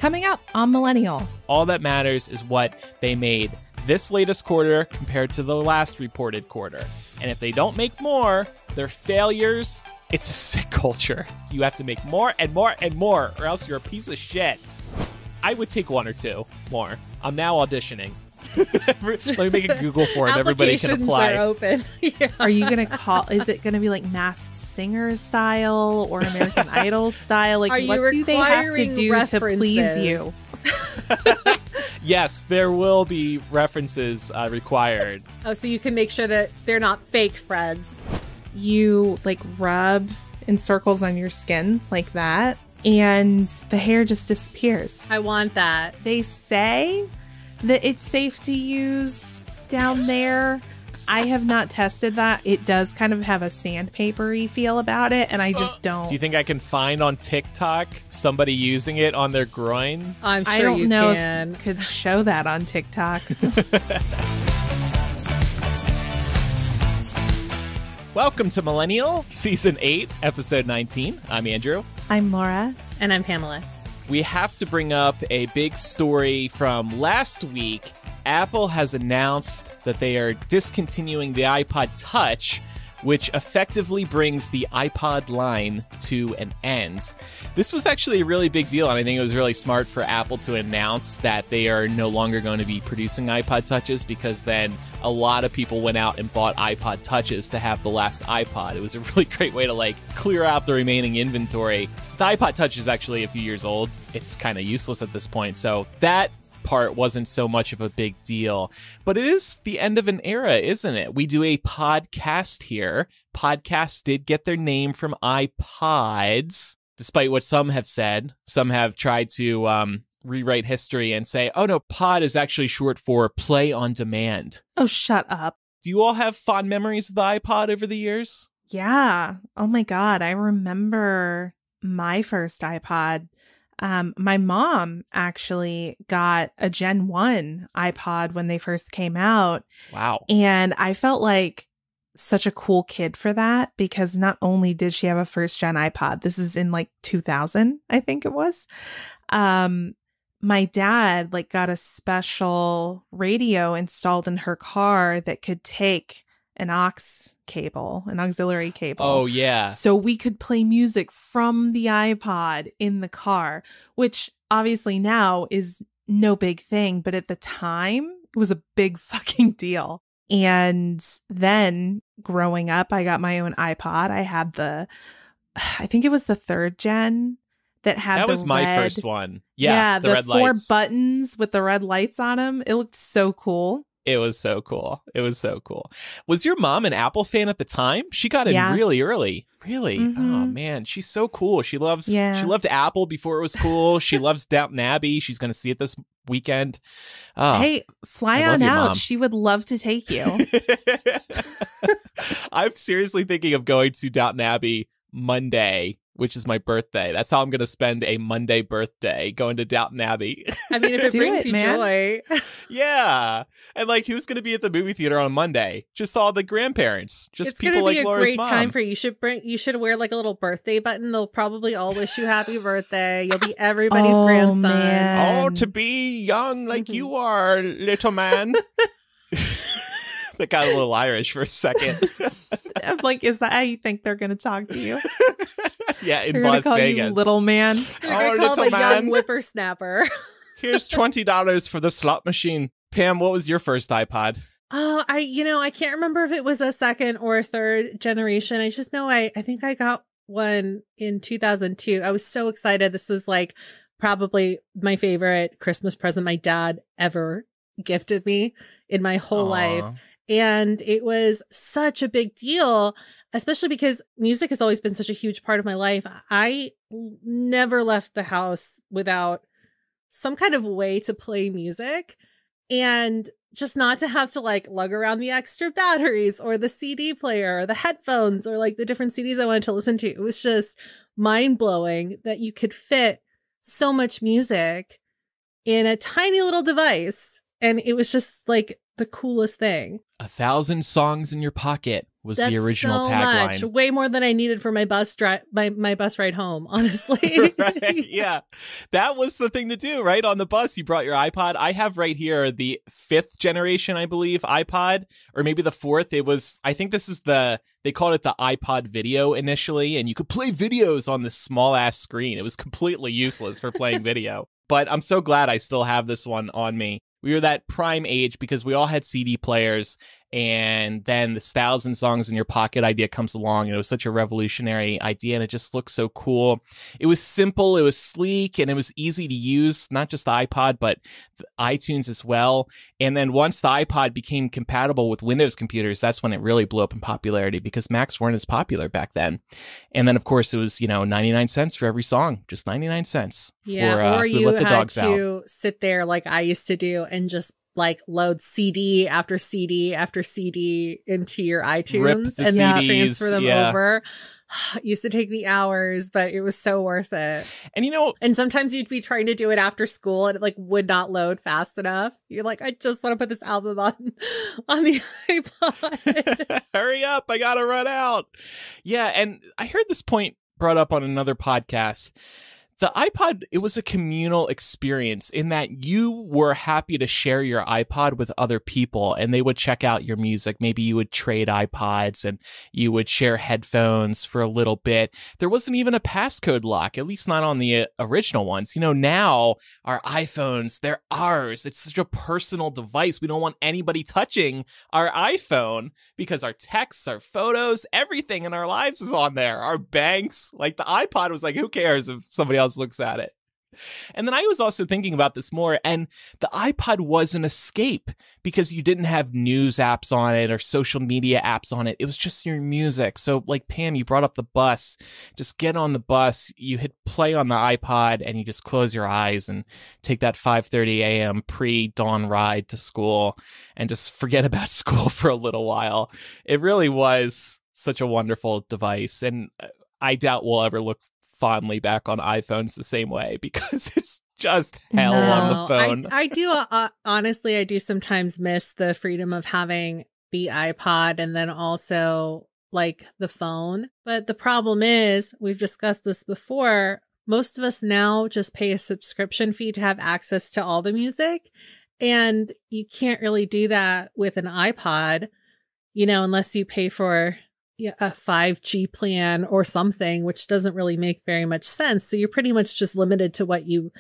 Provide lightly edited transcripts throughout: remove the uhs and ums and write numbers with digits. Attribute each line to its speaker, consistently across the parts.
Speaker 1: Coming up on Millennial.
Speaker 2: All that matters is what they made this latest quarter compared to the last reported quarter. And if they don't make more, they're failures. It's a sick culture. You have to make more and more and more, or else you're a piece of shit. I would take one or two more. I'm now auditioning. Let me make a Google form. Everybody can apply.
Speaker 3: Applications are open. Yeah.
Speaker 1: Are you going to call, is it going to be like Masked Singer style or American Idol style? Like, what do they have to do to please you?
Speaker 2: Yes, there will be references required.
Speaker 3: Oh, so you can make sure that they're not fake friends.
Speaker 1: You like rub in circles on your skin like that, and the hair just disappears.
Speaker 3: I want that.
Speaker 1: They say that it's safe to use down there. I have not tested that. It does kind of have a sandpapery feel about it, and I just don't.
Speaker 2: Do you think I can find on TikTok somebody using it on their groin?
Speaker 3: I'm sure
Speaker 1: I don't
Speaker 3: you
Speaker 1: know
Speaker 3: can.
Speaker 1: if you could show that on TikTok.
Speaker 2: Welcome to Millennial, Season 8, Episode 19. I'm Andrew.
Speaker 1: I'm Laura.
Speaker 3: And I'm Pamela.
Speaker 2: We have to bring up a big story from last week. Apple has announced that they are discontinuing the iPod Touch, which effectively brings the iPod line to an end. This was actually a really big deal, and I think it was really smart for Apple to announce that they are no longer going to be producing iPod Touches, because then a lot of people went out and bought iPod Touches to have the last iPod. It was a really great way to clear out the remaining inventory. The iPod Touch is actually a few years old. It's kind of useless at this point, so that part wasn't so much of a big deal. But it is the end of an era, isn't it? We do a podcast here. Podcasts did get their name from iPods, despite what some have said. Some have tried to rewrite history and say, oh no, pod is actually short for play on demand.
Speaker 1: Oh, shut up.
Speaker 2: Do you all have fond memories of the iPod over the years?
Speaker 1: Yeah. Oh my God. I remember my first iPod. My mom actually got a Gen 1 iPod when they first came out.
Speaker 2: Wow.
Speaker 1: And I felt like such a cool kid for that, because not only did she have a first gen iPod, this is in 2000, I think it was. My dad got a special radio installed in her car that could take an auxiliary cable.
Speaker 2: Oh, yeah.
Speaker 1: So we could play music from the iPod in the car, which obviously now is no big thing. But at the time, it was a big fucking deal. And then growing up, I got my own iPod. I had I think it was the third gen that had
Speaker 2: that was my first one. Yeah,
Speaker 1: the
Speaker 2: red
Speaker 1: 4
Speaker 2: lights.
Speaker 1: buttons with the red lights on them. It looked so cool.
Speaker 2: It was so cool. It was so cool. Was your mom an Apple fan at the time? She got in
Speaker 1: Yeah.
Speaker 2: really early. Really?
Speaker 1: Mm-hmm.
Speaker 2: Oh, man. She's so cool. She loved Apple before it was cool. She loves Downton Abbey. She's going to see it this weekend. Oh,
Speaker 1: Hey, fly
Speaker 2: I love
Speaker 1: on
Speaker 2: you,
Speaker 1: out.
Speaker 2: Mom.
Speaker 1: She would love to take you.
Speaker 2: I'm seriously thinking of going to Downton Abbey Monday, which is my birthday. That's how I'm going to spend a Monday birthday, going to Downton Abbey.
Speaker 3: I mean, if it
Speaker 1: Do
Speaker 3: brings
Speaker 1: it,
Speaker 3: you
Speaker 1: man.
Speaker 3: joy.
Speaker 2: Yeah. And who's going to be at the movie theater on Monday? Just all the grandparents. Just
Speaker 3: It's
Speaker 2: people
Speaker 3: going to be
Speaker 2: like
Speaker 3: a
Speaker 2: Laura's
Speaker 3: great
Speaker 2: mom.
Speaker 3: time for you. You should wear a little birthday button. They'll probably all wish you happy birthday. You'll be everybody's
Speaker 1: Oh,
Speaker 3: grandson.
Speaker 1: man.
Speaker 2: Oh, to be young like you are, little man. That got a little Irish for a second.
Speaker 1: I'm like, is that how you think they're going to talk to you?
Speaker 2: Yeah, in
Speaker 1: They're going
Speaker 2: Las
Speaker 1: to call
Speaker 2: Vegas.
Speaker 1: you little man.
Speaker 3: You're gonna call
Speaker 2: little
Speaker 3: him a young
Speaker 2: man.
Speaker 3: whippersnapper.
Speaker 2: Here's $20 for the slot machine. Pam, what was your first iPod?
Speaker 3: Oh, I can't remember if it was a second or a third generation. I just know I think I got one in 2002. I was so excited. This was probably my favorite Christmas present my dad ever gifted me in my whole life. And it was such a big deal, especially because music has always been such a huge part of my life. I never left the house without some kind of way to play music, and just not to have to lug around the extra batteries or the CD player or the headphones or the different CDs I wanted to listen to. It was just mind blowing that you could fit so much music in a tiny little device. And it was just the coolest thing.
Speaker 2: 1,000 songs in your pocket was the original
Speaker 3: so
Speaker 2: tagline.
Speaker 3: Much. Way more than I needed for my bus my bus ride home, honestly.
Speaker 2: Right? Yeah. That was the thing to do, right? On the bus, you brought your iPod. I have right here the 5th generation, I believe, iPod, or maybe the 4th. It was, I think this is they called it the iPod Video initially, and you could play videos on this small ass screen. It was completely useless for playing video. But I'm so glad I still have this one on me. We were that prime age because we all had CD players, and then this 1,000 songs in your pocket idea comes along, and it was such a revolutionary idea, and it just looked so cool. It was simple, it was sleek, and it was easy to use, not just the iPod, but the iTunes as well. And then once the iPod became compatible with Windows computers, that's when it really blew up in popularity because Macs weren't as popular back then. And then, of course, it was, 99 cents for every song, just 99 cents.
Speaker 3: Yeah, or you had to sit there like I used to do and just like load CD after CD after CD into your iTunes and then transfer them over. It used to take me hours, but it was so worth it.
Speaker 2: And
Speaker 3: and sometimes you'd be trying to do it after school and it like would not load fast enough. You're like, I just want to put this album on the iPod.
Speaker 2: Hurry up, I gotta run out. Yeah, and I heard this point brought up on another podcast. The iPod, it was a communal experience in that you were happy to share your iPod with other people and they would check out your music. Maybe you would trade iPods and you would share headphones for a little bit. There wasn't even a passcode lock, at least not on the original ones. Now our iPhones, they're ours. It's such a personal device. We don't want anybody touching our iPhone because our texts, our photos, everything in our lives is on there. Our banks, like the iPod was like, who cares if somebody else looks at it? And then I was also thinking about this more, and the iPod was an escape because you didn't have news apps on it or social media apps on it. It was just your music. So like Pam, you brought up the bus. Just get on the bus, you hit play on the iPod, and you just close your eyes and take that 5:30 a.m. pre-dawn ride to school and just forget about school for a little while. It really was such a wonderful device, and I doubt we'll ever look fondly back on iPhones the same way because it's just hell on the phone.
Speaker 3: I do honestly, I do sometimes miss the freedom of having the iPod and then also like the phone. But the problem is, we've discussed this before, most of us now just pay a subscription fee to have access to all the music. And you can't really do that with an iPod, unless you pay for a 5G plan or something, which doesn't really make very much sense. So you're pretty much just limited to what you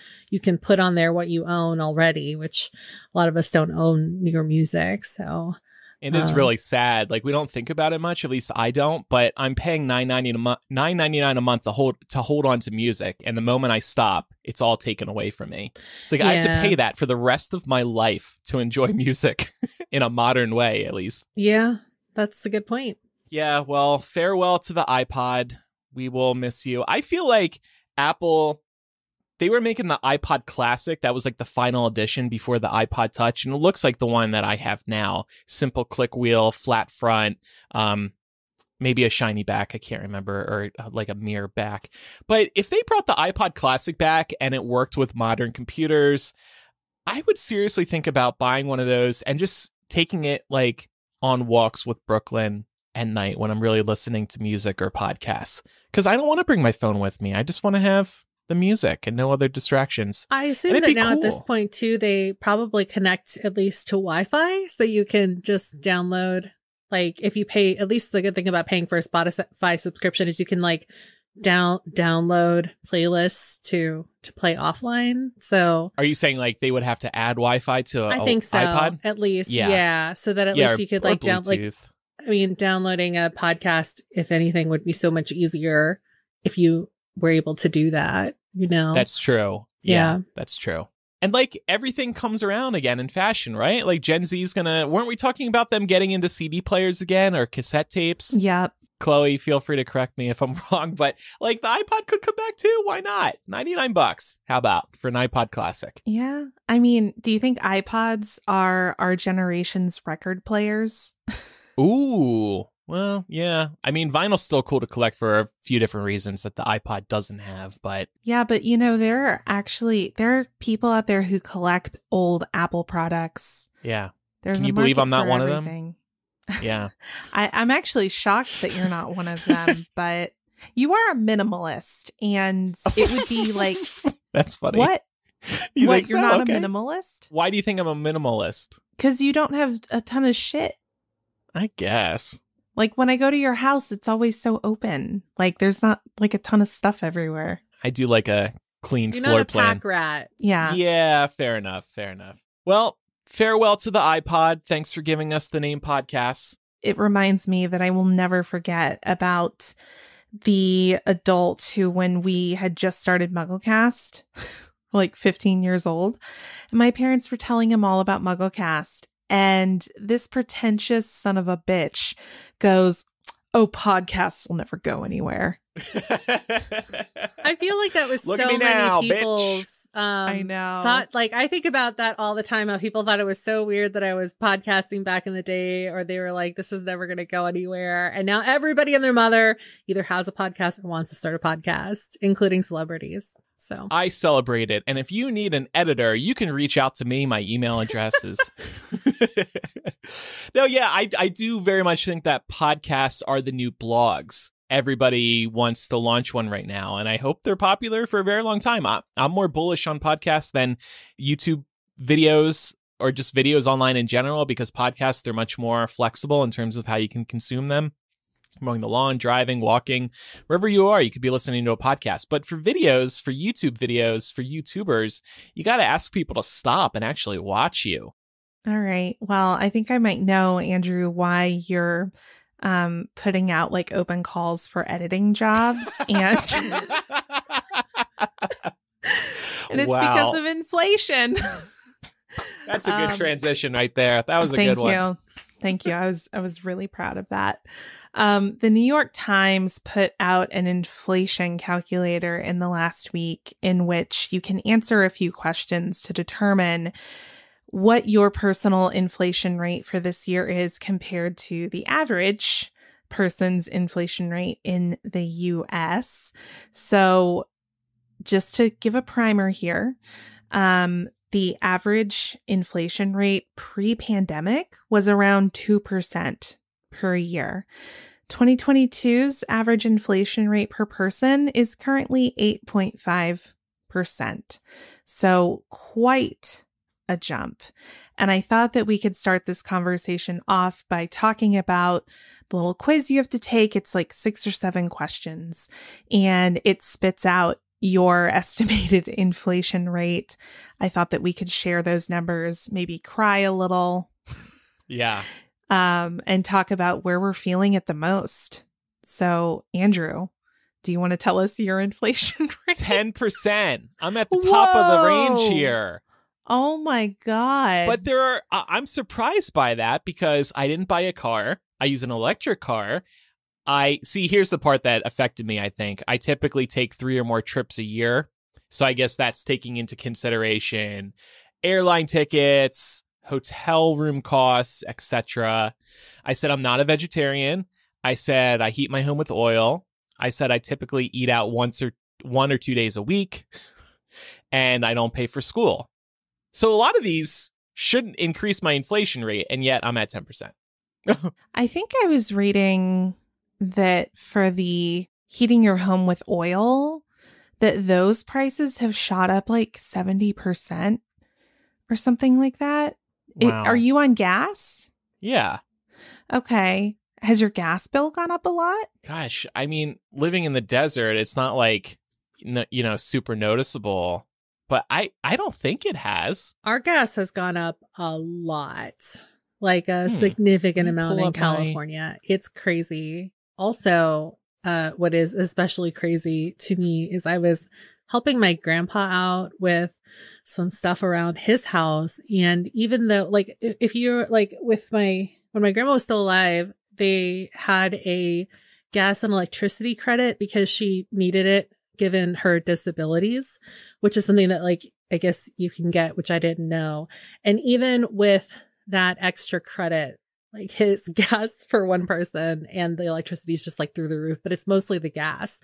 Speaker 3: can put on there, what you own already, which a lot of us don't own your music. So
Speaker 2: it is really sad. Like, we don't think about it much, at least I don't, but I'm paying $9.99 a month to hold on to music. And the moment I stop, it's all taken away from me. It's like I have to pay that for the rest of my life to enjoy music in a modern way, at least.
Speaker 3: Yeah, that's a good point.
Speaker 2: Yeah, well, farewell to the iPod. We will miss you. I feel like Apple, they were making the iPod Classic. That was like the final edition before the iPod Touch. And it looks like the one that I have now. Simple click wheel, flat front, maybe a shiny back. I can't remember, or like a mirror back. But if they brought the iPod Classic back and it worked with modern computers, I would seriously think about buying one of those and just taking it like on walks with Brooklyn at night when I'm really listening to music or podcasts, because I don't want to bring my phone with me. I just want to have the music and no other distractions.
Speaker 3: I assume that now at this point too, they probably connect at least to Wi-Fi, so you can just download. Like, if you pay, at least the good thing about paying for a Spotify subscription is you can like download playlists to play offline. So
Speaker 2: are you saying like they would have to add Wi-Fi to
Speaker 3: I think so,
Speaker 2: iPod?
Speaker 3: At least, yeah. So that at least you could like downloading a podcast, if anything, would be so much easier if you were able to do that,
Speaker 2: That's true. Yeah, that's true. And like everything comes around again in fashion, right? Like Gen Z's weren't we talking about them getting into CD players again or cassette tapes?
Speaker 1: Yep.
Speaker 2: Chloe, feel free to correct me if I'm wrong, but like the iPod could come back too. Why not? $99. How about for an iPod Classic?
Speaker 1: Yeah. I mean, do you think iPods are our generation's record players?
Speaker 2: Ooh, well, yeah. I mean, vinyl's still cool to collect for a few different reasons that the iPod doesn't have, but...
Speaker 1: Yeah, but there are people out there who collect old Apple products.
Speaker 2: Yeah.
Speaker 1: There's
Speaker 2: Can
Speaker 1: a
Speaker 2: you believe
Speaker 1: market
Speaker 2: I'm not
Speaker 1: for
Speaker 2: one of
Speaker 1: everything.
Speaker 2: them? Yeah.
Speaker 1: I'm actually shocked that you're not one of them, but you are a minimalist, and it would be like,
Speaker 2: That's funny.
Speaker 1: what?
Speaker 2: You
Speaker 1: What?
Speaker 2: think
Speaker 1: You're
Speaker 2: so?
Speaker 1: not
Speaker 2: Okay.
Speaker 1: a minimalist?
Speaker 2: Why do you think I'm a minimalist?
Speaker 1: Because you don't have a ton of shit.
Speaker 2: I guess.
Speaker 1: Like when I go to your house, it's always so open. Like there's not like a ton of stuff everywhere.
Speaker 2: I do like a clean
Speaker 3: You're
Speaker 2: floor
Speaker 3: not a
Speaker 2: plan.
Speaker 3: pack rat.
Speaker 1: Yeah.
Speaker 2: Yeah, fair enough. Fair enough. Well, farewell to the iPod. Thanks for giving us the name podcasts.
Speaker 1: It reminds me that I will never forget about the adult who, when we had just started MuggleCast, like 15 years old, and my parents were telling him all about MuggleCast. And this pretentious son of a bitch goes, "Oh, podcasts will never go anywhere."
Speaker 3: I feel like that was
Speaker 2: Look
Speaker 3: so
Speaker 2: at me
Speaker 3: many
Speaker 2: now,
Speaker 3: people's
Speaker 1: I know.
Speaker 3: thought. Like I think about that all the time. How people thought it was so weird that I was podcasting back in the day, or they were like, "This is never going to go anywhere." And now everybody and their mother either has a podcast or wants to start a podcast, including celebrities. So
Speaker 2: I celebrate it. And if you need an editor, you can reach out to me. My email address is. No, yeah, I do very much think that podcasts are the new blogs. Everybody wants to launch one right now, and I hope they're popular for a very long time. I'm more bullish on podcasts than YouTube videos or just videos online in general, because podcasts are much more flexible in terms of how you can consume them. Mowing the lawn, driving, walking, wherever you are, you could be listening to a podcast. But for videos, for YouTube videos, for YouTubers, you got to ask people to stop and actually watch you.
Speaker 1: All right. Well, I think I might know, Andrew, why you're putting out like open calls for editing jobs. And and it's because of inflation.
Speaker 2: That's a good transition right there. That was a
Speaker 1: Thank
Speaker 2: good one.
Speaker 1: you. Thank you. I was really proud of that. The New York Times put out an inflation calculator in the last week, in which you can answer a few questions to determine what your personal inflation rate for this year is compared to the average person's inflation rate in the US. So just to give a primer here, the average inflation rate pre-pandemic was around 2% per year. 2022's average inflation rate per person is currently 8.5%. So quite a jump. And I thought that we could start this conversation off by talking about the little quiz you have to take. It's like 6 or 7 questions, and it spits out your estimated inflation rate. I thought that we could share those numbers, maybe cry a little.
Speaker 2: Yeah.
Speaker 1: And talk about where we're feeling it the most. So, Andrew, do you want to tell us your inflation rate?
Speaker 2: 10%. I'm at the top of the range here.
Speaker 1: Oh my God.
Speaker 2: But I'm surprised by that, because I didn't buy a car. I use an electric car. Here's the part that affected me, I think. I typically take 3 or more trips a year. So I guess that's taking into consideration airline tickets, hotel room costs, etc. I said I'm not a vegetarian. I said I heat my home with oil. I said I typically eat out 1 or 2 days a week, and I don't pay for school. So a lot of these shouldn't increase my inflation rate, and yet I'm at 10%.
Speaker 1: I think I was reading that for the heating your home with oil, that those prices have shot up like 70% or something like that.
Speaker 2: Wow.
Speaker 1: Are you on gas?
Speaker 2: Yeah.
Speaker 1: Okay. Has your gas bill gone up a lot?
Speaker 2: Gosh, I mean, living in the desert, it's not like, super noticeable. But I don't think it has.
Speaker 3: our gas has gone up a lot, like a significant amount in California. It's crazy. Also, what is especially crazy to me is I was helping my grandpa out with some stuff around his house. And even though, like, if you're like when my grandma was still alive, they had a gas and electricity credit because she needed it given her disabilities, which is something that, like, I guess you can get, which I didn't know. And even with that extra credit, like, his gas for one person and the electricity is just like through the roof, but it's mostly the gas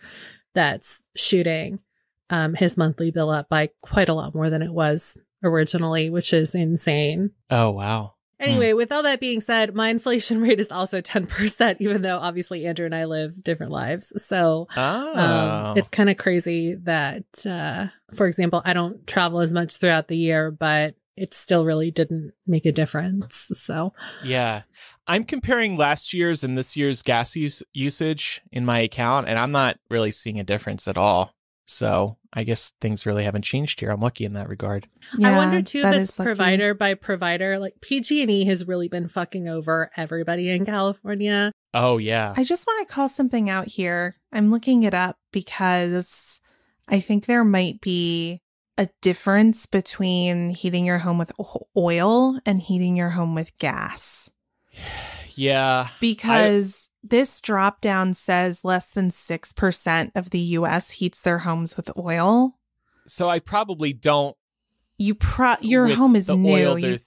Speaker 3: that's shooting his monthly bill up by quite a lot more than it was originally, which is insane.
Speaker 2: Oh, wow.
Speaker 3: Anyway, with all that being said, my inflation rate is also 10%, even though obviously Andrew and I live different lives. So it's kind of crazy that, for example, I don't travel as much throughout the year, but it still really didn't make a difference. So
Speaker 2: yeah, I'm comparing last year's and this year's gas usage in my account, and I'm not really seeing a difference at all. So I guess things really haven't changed here. I'm lucky in that regard.
Speaker 3: Yeah, I wonder too if it's provider by provider. Like PG&E has really been fucking over everybody in California.
Speaker 2: Oh yeah.
Speaker 1: I just want to call something out here. I'm looking it up because I think there might be a difference between heating your home with oil and heating your home with gas.
Speaker 2: Yeah.
Speaker 1: Because this drop down says less than 6% of the US heats their homes with oil.
Speaker 2: So I probably don't.
Speaker 1: Your home is new.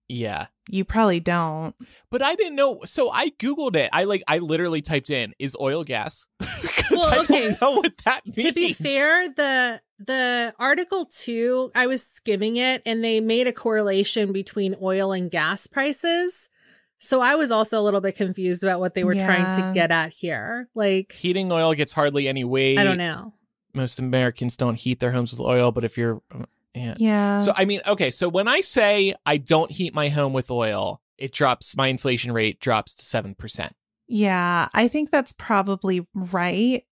Speaker 2: Yeah.
Speaker 1: You probably don't.
Speaker 2: But I didn't know. So I Googled it. I literally typed in, is oil gas? Because I don't know what that means.
Speaker 3: To be fair, the Article 2, I was skimming it and they made a correlation between oil and gas prices. So I was also a little bit confused about what they were trying to get at here. Like,
Speaker 2: heating oil gets hardly any weight.
Speaker 3: I don't know.
Speaker 2: Most Americans don't heat their homes with oil, but if you're...
Speaker 1: Yeah.
Speaker 2: So, I mean, okay, so when I say I don't heat my home with oil, my inflation rate drops to 7%.
Speaker 1: Yeah, I think that's probably right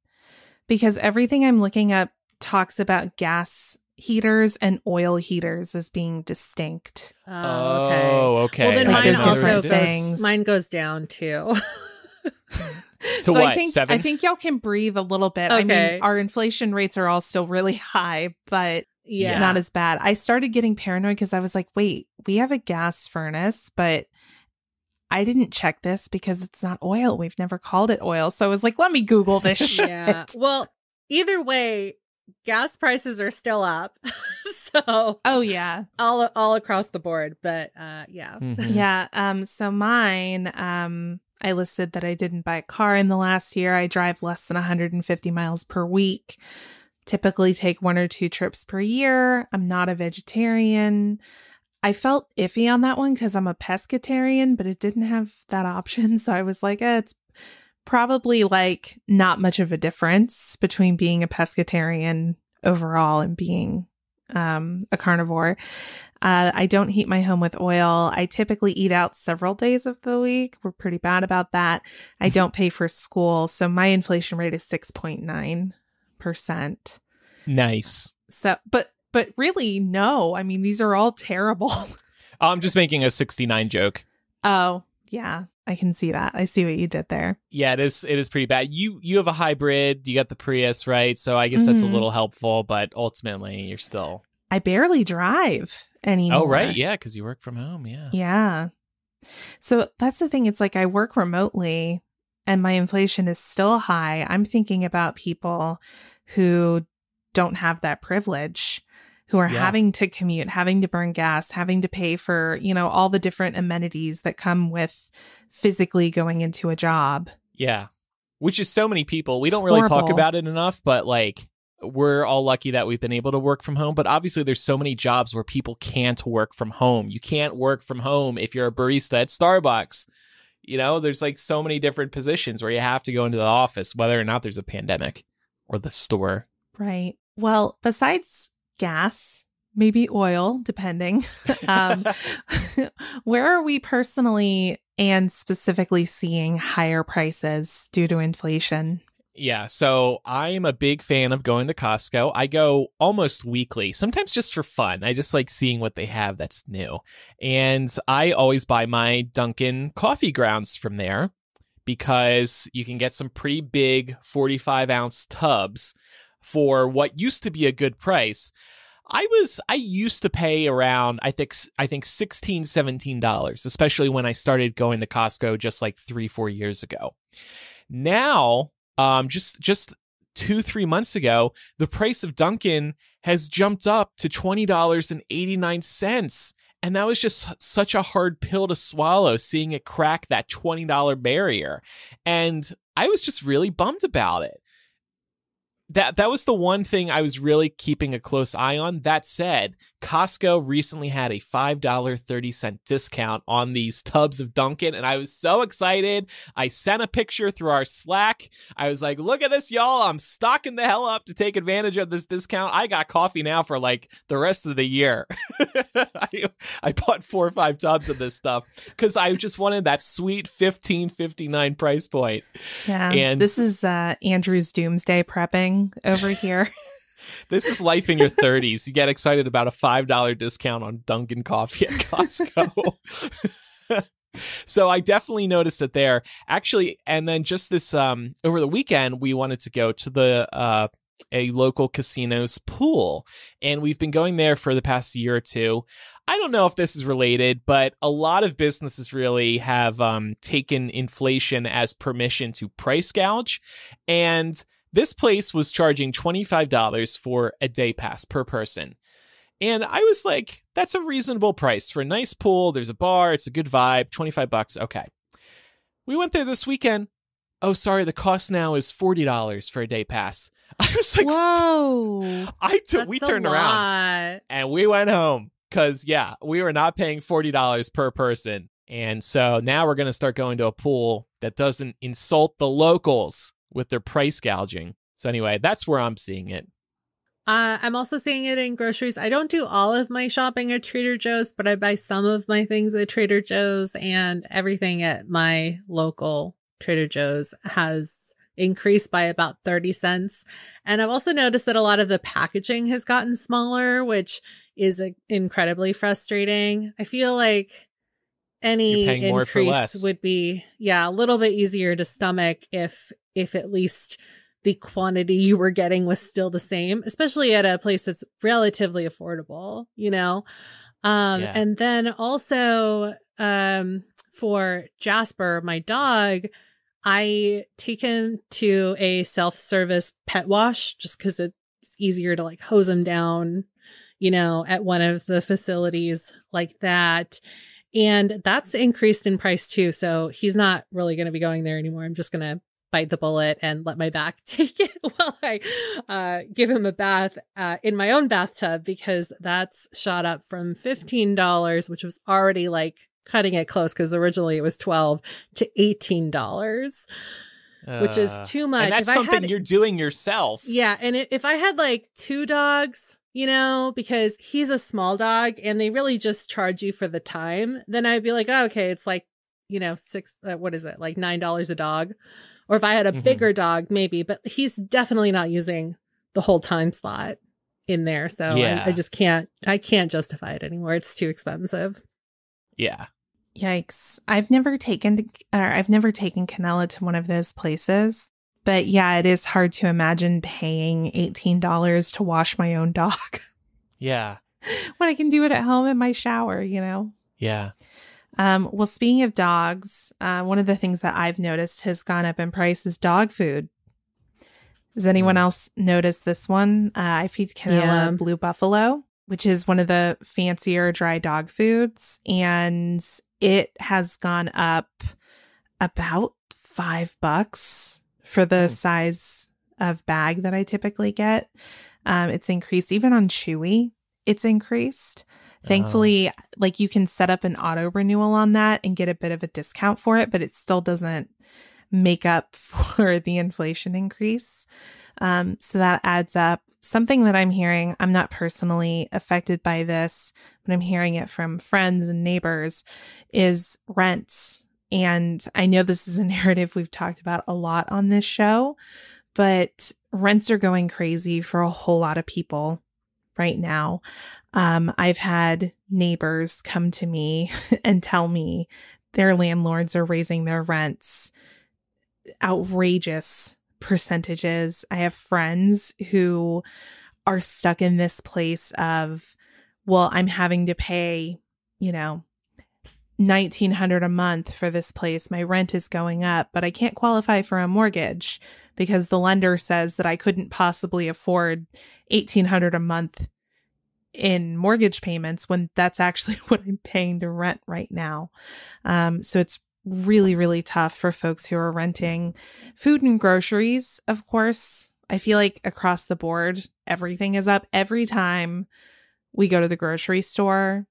Speaker 1: because everything I'm looking up talks about gas heaters and oil heaters as being distinct.
Speaker 2: Oh, okay.
Speaker 3: Well, then mine also goes down too.
Speaker 2: So what, 7?
Speaker 1: I think y'all can breathe a little bit.
Speaker 3: Okay.
Speaker 1: I mean, our inflation rates are all still really high, but not as bad. I started getting paranoid because I was like, wait, we have a gas furnace, but I didn't check this because it's not oil. We've never called it oil. So I was like, let me Google this shit.
Speaker 3: Yeah. Well, either way, gas prices are still up. So all across the board. But yeah.
Speaker 2: Mm-hmm.
Speaker 1: Yeah. So mine, I listed that I didn't buy a car in the last year. I drive less than 150 miles per week. Typically take 1 or 2 trips per year. I'm not a vegetarian. I felt iffy on that one because I'm a pescatarian, but it didn't have that option. So I was like, it's probably like not much of a difference between being a pescatarian overall and being a carnivore. I don't heat my home with oil. I typically eat out several days of the week. We're pretty bad about that. I don't pay for school. So my inflation rate is 6.9%.
Speaker 2: Nice.
Speaker 1: So, but really, no. I mean, these are all terrible.
Speaker 2: I'm just making a 69 joke.
Speaker 1: Oh, yeah. I can see that. I see what you did there.
Speaker 2: Yeah, it is pretty bad. You have a hybrid. You got the Prius, right? So I guess that's a little helpful, but ultimately you're still...
Speaker 1: I barely drive anymore.
Speaker 2: Oh, right. Yeah, because you work from home. Yeah.
Speaker 1: Yeah. So that's the thing. It's like I work remotely and my inflation is still high. I'm thinking about people who don't have that privilege, who are having to commute, having to burn gas, having to pay for, all the different amenities that come with physically going into a job.
Speaker 2: Yeah. Which is so many people. We don't really talk about it enough, but like we're all lucky that we've been able to work from home. But obviously there's so many jobs where people can't work from home. You can't work from home if you're a barista at Starbucks. There's like so many different positions where you have to go into the office, whether or not there's a pandemic or the store.
Speaker 1: Right. Well, besides gas, maybe oil, depending, where are we personally and specifically seeing higher prices due to inflation?
Speaker 2: Yeah, so I'm a big fan of going to Costco. I go almost weekly, sometimes just for fun. I just like seeing what they have that's new. And I always buy my Dunkin' coffee grounds from there because you can get some pretty big 45-ounce tubs for what used to be a good price. I used to pay around, I think $16, $17, especially when I started going to Costco just like 3-4 years ago. Now, just 2-3 months ago, the price of Dunkin' has jumped up to $20.89. And that was just such a hard pill to swallow, seeing it crack that $20 barrier. And I was just really bummed about it. That was the one thing I was really keeping a close eye on. That said, Costco recently had a $5.30 discount on these tubs of Dunkin', and I was so excited. I sent a picture through our Slack. I was like, look at this, y'all. I'm stocking the hell up to take advantage of this discount. I got coffee now for like the rest of the year. I bought 4 or 5 tubs of this stuff because I just wanted that sweet $15.59 price point.
Speaker 1: Yeah,
Speaker 2: and
Speaker 1: this is Andrew's doomsday prepping over here.
Speaker 2: This is life in your 30s. You get excited about a $5 discount on Dunkin' coffee at Costco. So I definitely noticed it there. Actually, and then just this over the weekend, we wanted to go to the a local casino's pool, and we've been going there for the past year or two. I don't know if this is related, but a lot of businesses really have taken inflation as permission to price gouge, and this place was charging $25 for a day pass per person. And I was like, that's a reasonable price for a nice pool. There's a bar. It's a good vibe. $25. Okay. We went there this weekend. Oh, sorry. The cost now is $40 for a day pass. I was like,
Speaker 1: whoa.
Speaker 2: We turned around and we went home because, yeah, we were not paying $40 per person. And so now we're going to start going to a pool that doesn't insult the locals with their price gouging. So anyway, that's where I'm seeing it.
Speaker 3: I'm also seeing it in groceries. I don't do all of my shopping at Trader Joe's, but I buy some of my things at Trader Joe's, and everything at my local Trader Joe's has increased by about 30 cents. And I've also noticed that a lot of the packaging has gotten smaller, which is incredibly frustrating. I feel like any increase would be, a little bit easier to stomach if at least the quantity you were getting was still the same, especially at a place that's relatively affordable, you know? And then also, for Jasper, my dog, I take him to a self-service pet wash just because it's easier to like hose him down, you know, at one of the facilities like that. And that's increased in price too. So he's not really going to be going there anymore. I'm just going to bite the bullet and let my back take it while I give him a bath in my own bathtub, because that's shot up from $15, which was already like cutting it close because originally it was $12 to $18, which is too much.
Speaker 2: And that's something you're doing yourself.
Speaker 3: Yeah. And if I had like 2 dogs, you know, because he's a small dog and they really just charge you for the time, then I'd be like, oh, okay, it's like, you know, like $9 a dog. Or if I had a bigger dog, maybe, but he's definitely not using the whole time slot in there. So I can't justify it anymore. It's too expensive.
Speaker 2: Yeah.
Speaker 1: Yikes. I've never taken Canella to one of those places. But yeah, it is hard to imagine paying $18 to wash my own dog.
Speaker 2: Yeah.
Speaker 1: When I can do it at home in my shower, you know?
Speaker 2: Yeah.
Speaker 1: Well, speaking of dogs, one of the things that I've noticed has gone up in price is dog food. Does anyone else notice this one? I feed Canella Blue Buffalo, which is one of the fancier dry dog foods. And it has gone up about $5 for the size of bag that I typically get. It's increased even on Chewy. It's increased. Thankfully, like you can set up an auto renewal on that and get a bit of a discount for it, but it still doesn't make up for the inflation increase. So that adds up. Something that I'm hearing, I'm not personally affected by this, but I'm hearing it from friends and neighbors, is rents. And I know this is a narrative we've talked about a lot on this show, but rents are going crazy for a whole lot of people right now. I've had neighbors come to me and tell me their landlords are raising their rents outrageous percentages. I have friends who are stuck in this place of, well, I'm having to pay, you know, $1,900 a month for this place. My rent is going up, but I can't qualify for a mortgage because the lender says that I couldn't possibly afford $1,800 a month in mortgage payments when that's actually what I'm paying to rent right now. So it's really, really tough for folks who are renting. Food and groceries, of course. I feel like across the board, everything is up. Every time we go to the grocery store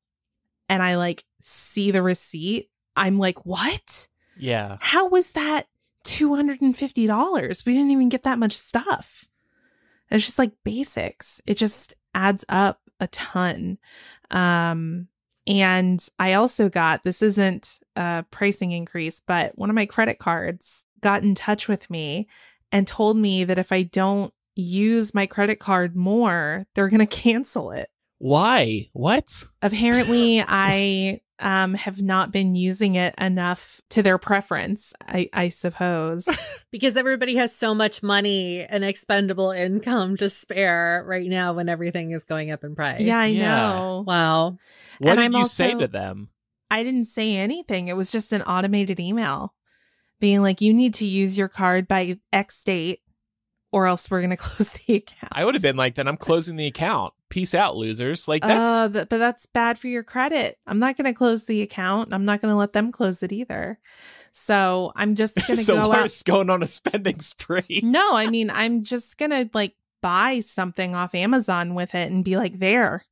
Speaker 1: and I like see the receipt, I'm like, what?
Speaker 2: Yeah.
Speaker 1: How was that $250? We didn't even get that much stuff. It's just like basics. It just adds up a ton. And I also got, this isn't a pricing increase, but one of my credit cards got in touch with me and told me that if I don't use my credit card more, they're going to cancel it.
Speaker 2: Why? What?
Speaker 1: Apparently, I have not been using it enough to their preference, I suppose.
Speaker 3: Because everybody has so much money and expendable income to spare right now when everything is going up in price.
Speaker 1: Yeah, I
Speaker 2: Yeah.
Speaker 1: know.
Speaker 3: Wow.
Speaker 2: What
Speaker 1: And
Speaker 2: did
Speaker 1: I'm
Speaker 2: you
Speaker 1: also-
Speaker 2: say to them?
Speaker 1: I didn't say anything. It was just an automated email being like, you need to use your card by X date or else we're going to close the account.
Speaker 2: I would have been like, then I'm closing the account. Peace out, losers. Like, that's...
Speaker 1: But that's bad for your credit. I'm not going to close the account. I'm not going to let them close it either. So I'm just going to
Speaker 2: so
Speaker 1: go out.
Speaker 2: Laura's going on a spending spree.
Speaker 1: No, I mean, I'm just going to like buy something off Amazon with it and be like, there,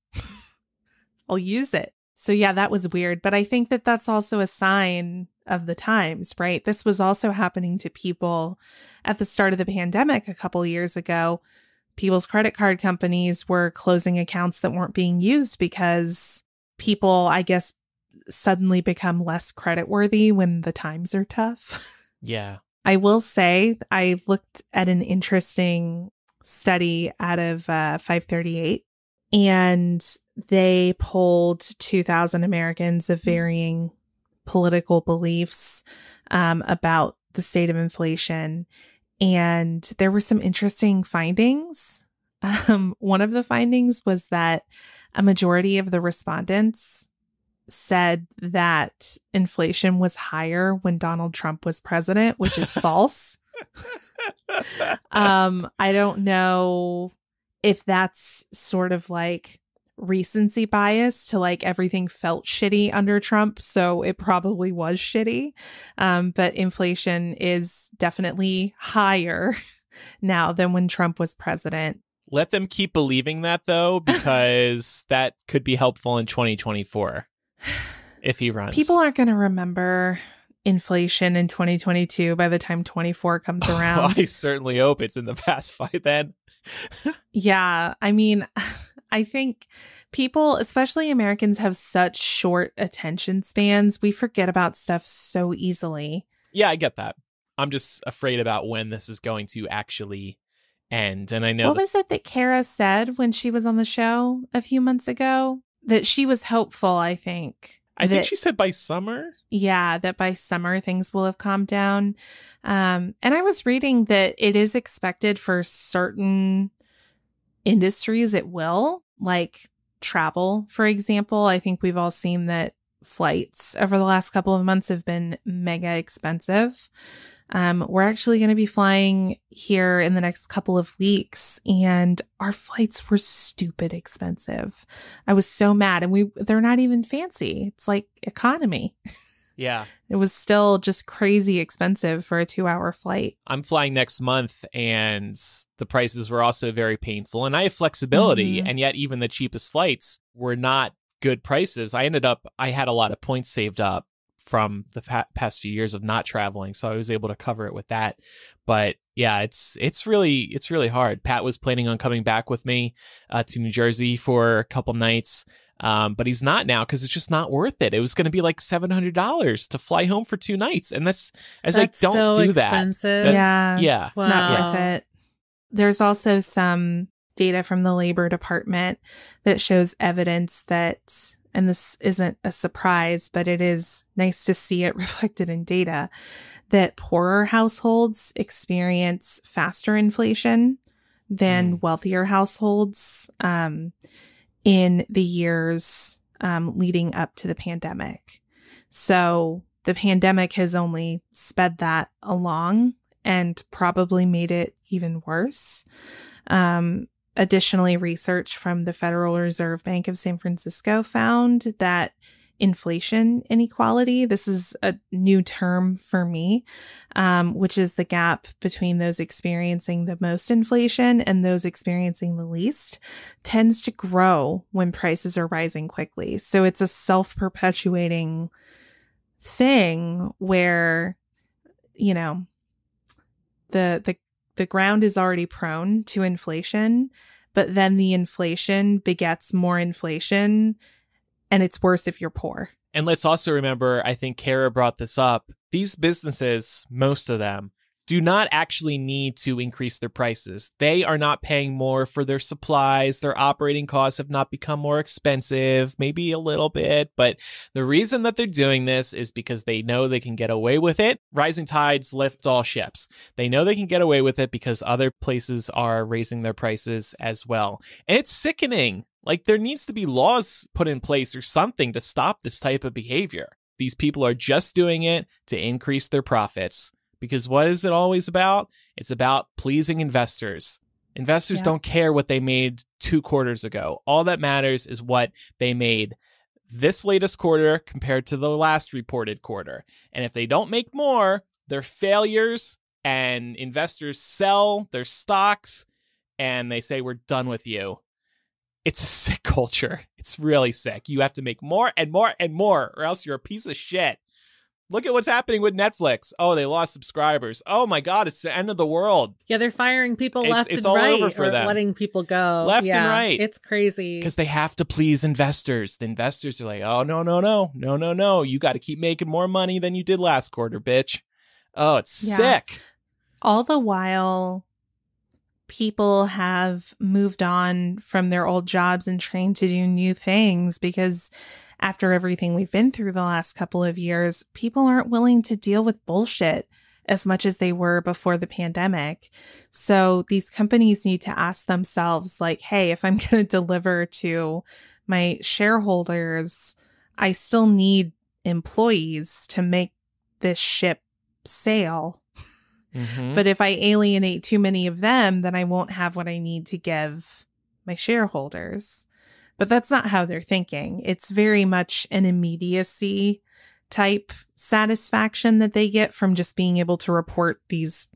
Speaker 1: I'll use it. So yeah, that was weird. But I think that that's also a sign of the times, right? This was also happening to people at the start of the pandemic a couple years ago. People's credit card companies were closing accounts that weren't being used because people, I guess, suddenly become less creditworthy when the times are tough.
Speaker 2: Yeah.
Speaker 1: I will say I looked at an interesting study out of 538, and they polled 2,000 Americans of varying political beliefs about the state of inflation. And there were some interesting findings. One of the findings was that a majority of the respondents said that inflation was higher when Donald Trump was president, which is false. I don't know if that's sort of like recency bias to like everything felt shitty under Trump, so it probably was shitty. But inflation is definitely higher now than when Trump was president.
Speaker 2: Let them keep believing that, though, because that could be helpful in 2024 if he runs.
Speaker 1: People aren't going to remember inflation in 2022 by the time 24 comes around.
Speaker 2: I certainly hope it's in the past by then.
Speaker 1: Yeah, I mean, I think people, especially Americans, have such short attention spans. We forget about stuff so easily.
Speaker 2: Yeah, I get that. I'm just afraid about when this is going to actually end. And I know
Speaker 1: What was it that Kara said when she was on the show a few months ago? That she was hopeful, I think.
Speaker 2: I think she said by summer.
Speaker 1: Yeah, that by summer things will have calmed down. And I was reading that it is expected for certain industries it will, like travel, for example. I think we've all seen that flights over the last couple of months have been mega expensive. We're actually going to be flying here in the next couple of weeks, and our flights were stupid expensive. I was so mad, and they're not even fancy. It's like economy.
Speaker 2: Yeah.
Speaker 1: It was still just crazy expensive for a 2-hour flight.
Speaker 2: I'm flying next month, and the prices were also very painful. And I have flexibility, and yet even the cheapest flights were not good prices. I had a lot of points saved up from the past few years of not traveling, so I was able to cover it with that. But yeah, it's really hard. Pat was planning on coming back with me to New Jersey for a couple nights, but he's not now because it's just not worth it. It was going to be like $700 to fly home for 2 nights, and that's like, don't
Speaker 3: so
Speaker 2: do
Speaker 3: expensive.
Speaker 2: that. Yeah,
Speaker 1: It's not worth it. There's also some data from the Labor Department that shows evidence that, and this isn't a surprise, but it is nice to see it reflected in data, that poorer households experience faster inflation than wealthier households in the years leading up to the pandemic. So the pandemic has only sped that along and probably made it even worse. Additionally, research from the Federal Reserve Bank of San Francisco found that inflation inequality. This is a new term for me, which is the gap between those experiencing the most inflation and those experiencing the least, tends to grow when prices are rising quickly. So it's a self-perpetuating thing where, you know, the ground is already prone to inflation, but then the inflation begets more inflation. And it's worse if you're poor.
Speaker 2: And let's also remember, I think Kara brought this up, these businesses, most of them, do not actually need to increase their prices. They are not paying more for their supplies. Their operating costs have not become more expensive, maybe a little bit. But the reason that they're doing this is because they know they can get away with it. Rising tides lift all ships. They know they can get away with it because other places are raising their prices as well. And it's sickening. Like, there needs to be laws put in place or something to stop this type of behavior. These people are just doing it to increase their profits. Because what is it always about? It's about pleasing investors. Investors don't care what they made 2 quarters ago. All that matters is what they made this latest quarter compared to the last reported quarter. And if they don't make more, they're failures, and investors sell their stocks and they say, we're done with you. It's a sick culture. It's really sick. You have to make more and more and more, or else you're a piece of shit. Look at what's happening with Netflix. Oh, they lost subscribers. Oh my God, it's the end of the world.
Speaker 3: Yeah, they're firing people left and
Speaker 2: all
Speaker 3: right,
Speaker 2: over for
Speaker 3: or
Speaker 2: them.
Speaker 3: letting people go
Speaker 2: Left and right.
Speaker 3: It's crazy
Speaker 2: because they have to please investors. The investors are like, oh no, you got to keep making more money than you did last quarter, bitch. Oh, it's sick.
Speaker 1: All the while, people have moved on from their old jobs and trained to do new things because after everything we've been through the last couple of years, people aren't willing to deal with bullshit as much as they were before the pandemic. So these companies need to ask themselves, like, hey, if I'm going to deliver to my shareholders, I still need employees to make this ship sail.
Speaker 2: Mm-hmm.
Speaker 1: But if I alienate too many of them, then I won't have what I need to give my shareholders. But that's not how they're thinking. It's very much an immediacy type satisfaction that they get from just being able to report these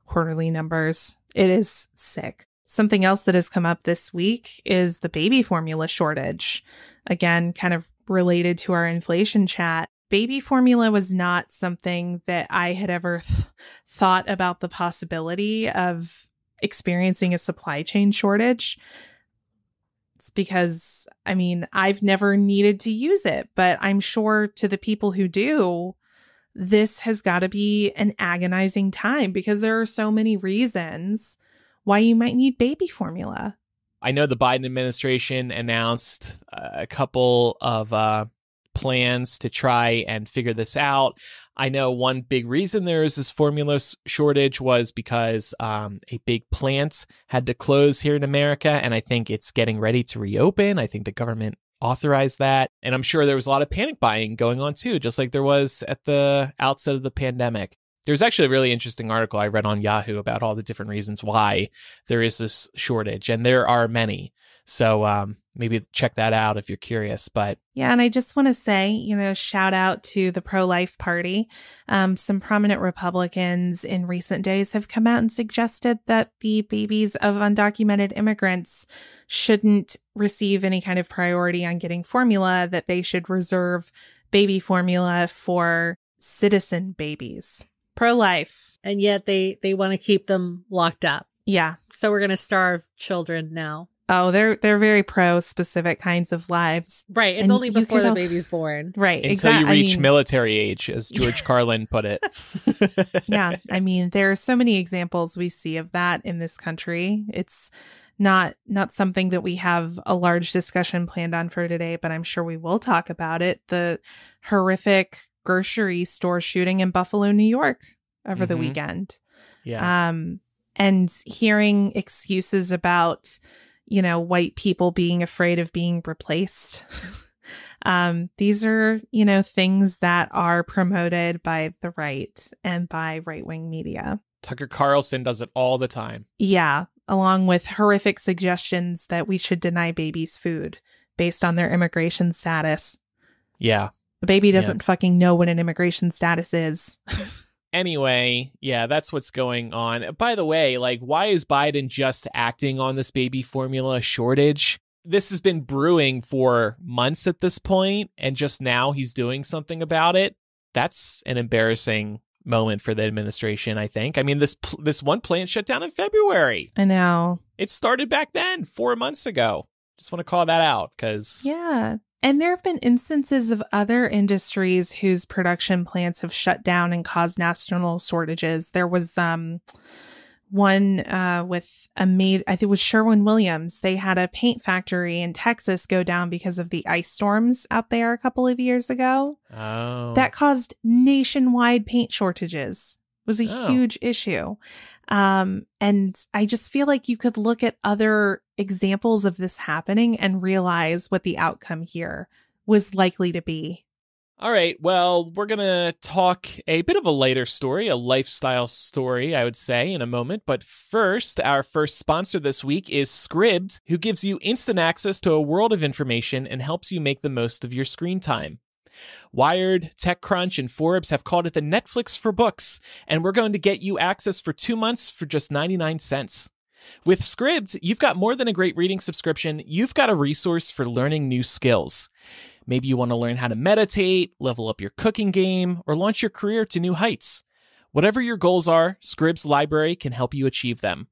Speaker 1: quarterly numbers. It is sick. Something else that has come up this week is the baby formula shortage. Again, kind of related to our inflation chat. Baby formula was not something that I had ever thought about the possibility of experiencing a supply chain shortage. It's because, I mean, I've never needed to use it, but I'm sure to the people who do, this has got to be an agonizing time because there are so many reasons why you might need baby formula.
Speaker 2: I know the Biden administration announced a couple of plans to try and figure this out. I know one big reason there is this formula shortage was because a big plant had to close here in America, and I think it's getting ready to reopen. I think the government authorized that, and I'm sure there was a lot of panic buying going on too, just like there was at the outset of the pandemic. There's actually a really interesting article I read on Yahoo about all the different reasons why there is this shortage, and there are many. So maybe check that out if you're curious. But
Speaker 1: yeah, and I just want to say, shout out to the pro-life party. Some prominent Republicans in recent days have come out and suggested that the babies of undocumented immigrants shouldn't receive any kind of priority on getting formula, that they should reserve baby formula for citizen babies. Pro-life.
Speaker 3: And yet they want to keep them locked up.
Speaker 1: Yeah.
Speaker 3: So we're going to starve children now.
Speaker 1: Oh, they're very pro specific kinds of lives.
Speaker 3: Right. It's
Speaker 1: and
Speaker 3: only before the baby's born.
Speaker 1: Right.
Speaker 2: Until you reach military age, as George Carlin put it.
Speaker 1: Yeah. I mean, there are so many examples we see of that in this country. It's not something that we have a large discussion planned on for today, but I'm sure we will talk about it. The horrific grocery store shooting in Buffalo, New York over the weekend.
Speaker 2: Yeah.
Speaker 1: And hearing excuses about white people being afraid of being replaced. These are, things that are promoted by the right and by right-wing media.
Speaker 2: Tucker Carlson does it all the time.
Speaker 1: Yeah, along with horrific suggestions that we should deny babies food based on their immigration status.
Speaker 2: Yeah.
Speaker 1: The baby doesn't fucking know what an immigration status is.
Speaker 2: Anyway, yeah, that's what's going on. By the way, like, why is Biden just acting on this baby formula shortage? This has been brewing for months at this point, and just now he's doing something about it. That's an embarrassing moment for the administration, I think. I mean, this one plant shut down in February.
Speaker 1: I know.
Speaker 2: It started back then, 4 months ago. Just want to call that out because...
Speaker 1: Yeah. And there have been instances of other industries whose production plants have shut down and caused national shortages. There was one with I think it was Sherwin-Williams. They had a paint factory in Texas go down because of the ice storms out there a couple of years ago.
Speaker 2: Oh.
Speaker 1: That caused nationwide paint shortages. It was a huge issue. And I just feel like you could look at other examples of this happening and realize what the outcome here was likely to be.
Speaker 2: All right, well, we're going to talk a bit of a lighter story, a lifestyle story, I would say, in a moment. But first, our first sponsor this week is Scribd, who gives you instant access to a world of information and helps you make the most of your screen time. Wired, TechCrunch, and Forbes have called it the Netflix for books, and we're going to get you access for 2 months for just 99 cents. With Scribd, you've got more than a great reading subscription. You've got a resource for learning new skills. Maybe you want to learn how to meditate, level up your cooking game, or launch your career to new heights. Whatever your goals are, Scribd's library can help you achieve them.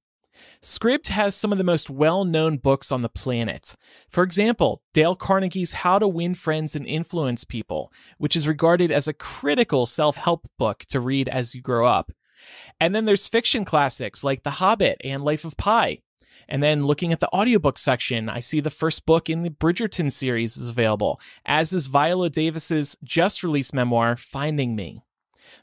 Speaker 2: Scribd has some of the most well-known books on the planet. For example, Dale Carnegie's How to Win Friends and Influence People, which is regarded as a critical self-help book to read as you grow up. And then there's fiction classics like The Hobbit and Life of Pi. And then looking at the audiobook section, I see the first book in the Bridgerton series is available, as is Viola Davis's just-released memoir, Finding Me.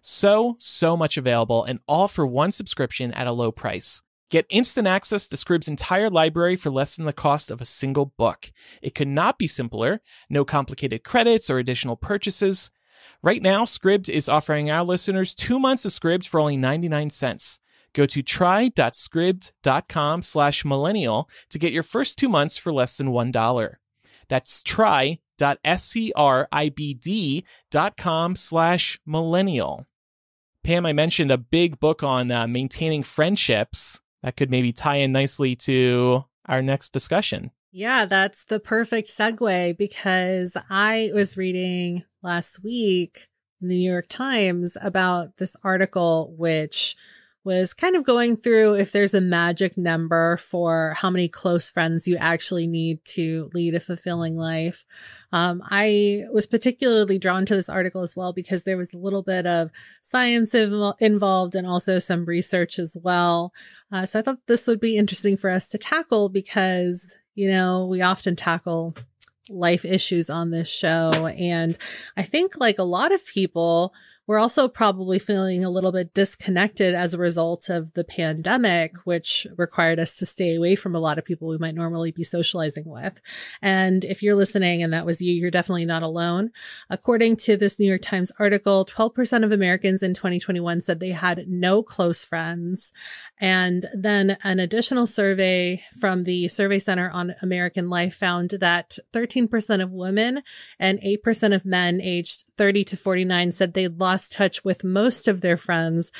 Speaker 2: So much available, and all for one subscription at a low price. Get instant access to Scribd's entire library for less than the cost of a single book. It could not be simpler. No complicated credits or additional purchases. Right now, Scribd is offering our listeners 2 months of Scribd for only 99 cents. Go to try.scribd.com/millennial to get your first 2 months for less than $1. That's try.scribd.com/millennial. Pam, I mentioned a big book on maintaining friendships. That could maybe tie in nicely to our next discussion.
Speaker 3: Yeah, that's the perfect segue because I was reading last week in the New York Times about this article, which was kind of going through if there's a magic number for how many close friends you actually need to lead a fulfilling life. I was particularly drawn to this article as well because there was a little bit of science involved and also some research as well. So I thought this would be interesting for us to tackle because, you know, we often tackle life issues on this show. And I think like a lot of people, we're also probably feeling a little bit disconnected as a result of the pandemic, which required us to stay away from a lot of people we might normally be socializing with. And if you're listening and that was you, you're definitely not alone. According to this New York Times article, 12% of Americans in 2021 said they had no close friends. And then an additional survey from the Survey Center on American Life found that 13% of women and 8% of men aged 30 to 49 said they'd lost touch with most of their friends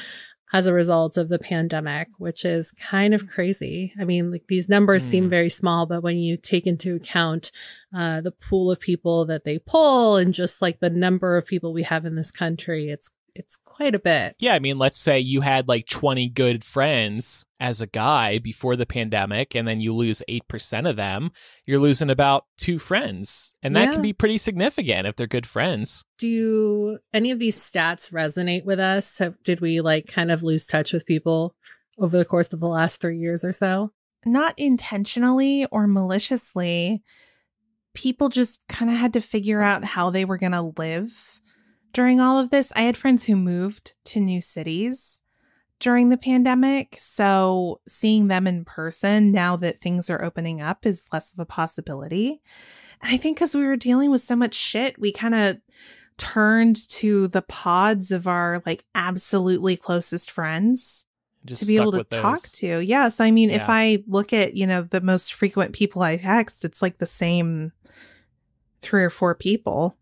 Speaker 3: as a result of the pandemic, which is kind of crazy. I mean, like these numbers seem very small, but when you take into account the pool of people that they poll and just like the number of people we have in this country, it's quite a bit.
Speaker 2: Yeah, I mean, let's say you had like 20 good friends as a guy before the pandemic, and then you lose 8% of them, you're losing about 2 friends. And that can be pretty significant if they're good friends.
Speaker 3: Do any of these stats resonate with us? Did we like kind of lose touch with people over the course of the last 3 years or so?
Speaker 1: Not intentionally or maliciously. People just kind of had to figure out how they were going to live during all of this. I had friends who moved to new cities during the pandemic, so seeing them in person now that things are opening up is less of a possibility. And I think because we were dealing with so much shit, we kind of turned to the pods of our like absolutely closest friends
Speaker 2: Just
Speaker 1: to be able to
Speaker 2: those.
Speaker 1: talk to. Yeah. So, I mean, if I look at, you know, the most frequent people I text, it's like the same 3 or 4 people.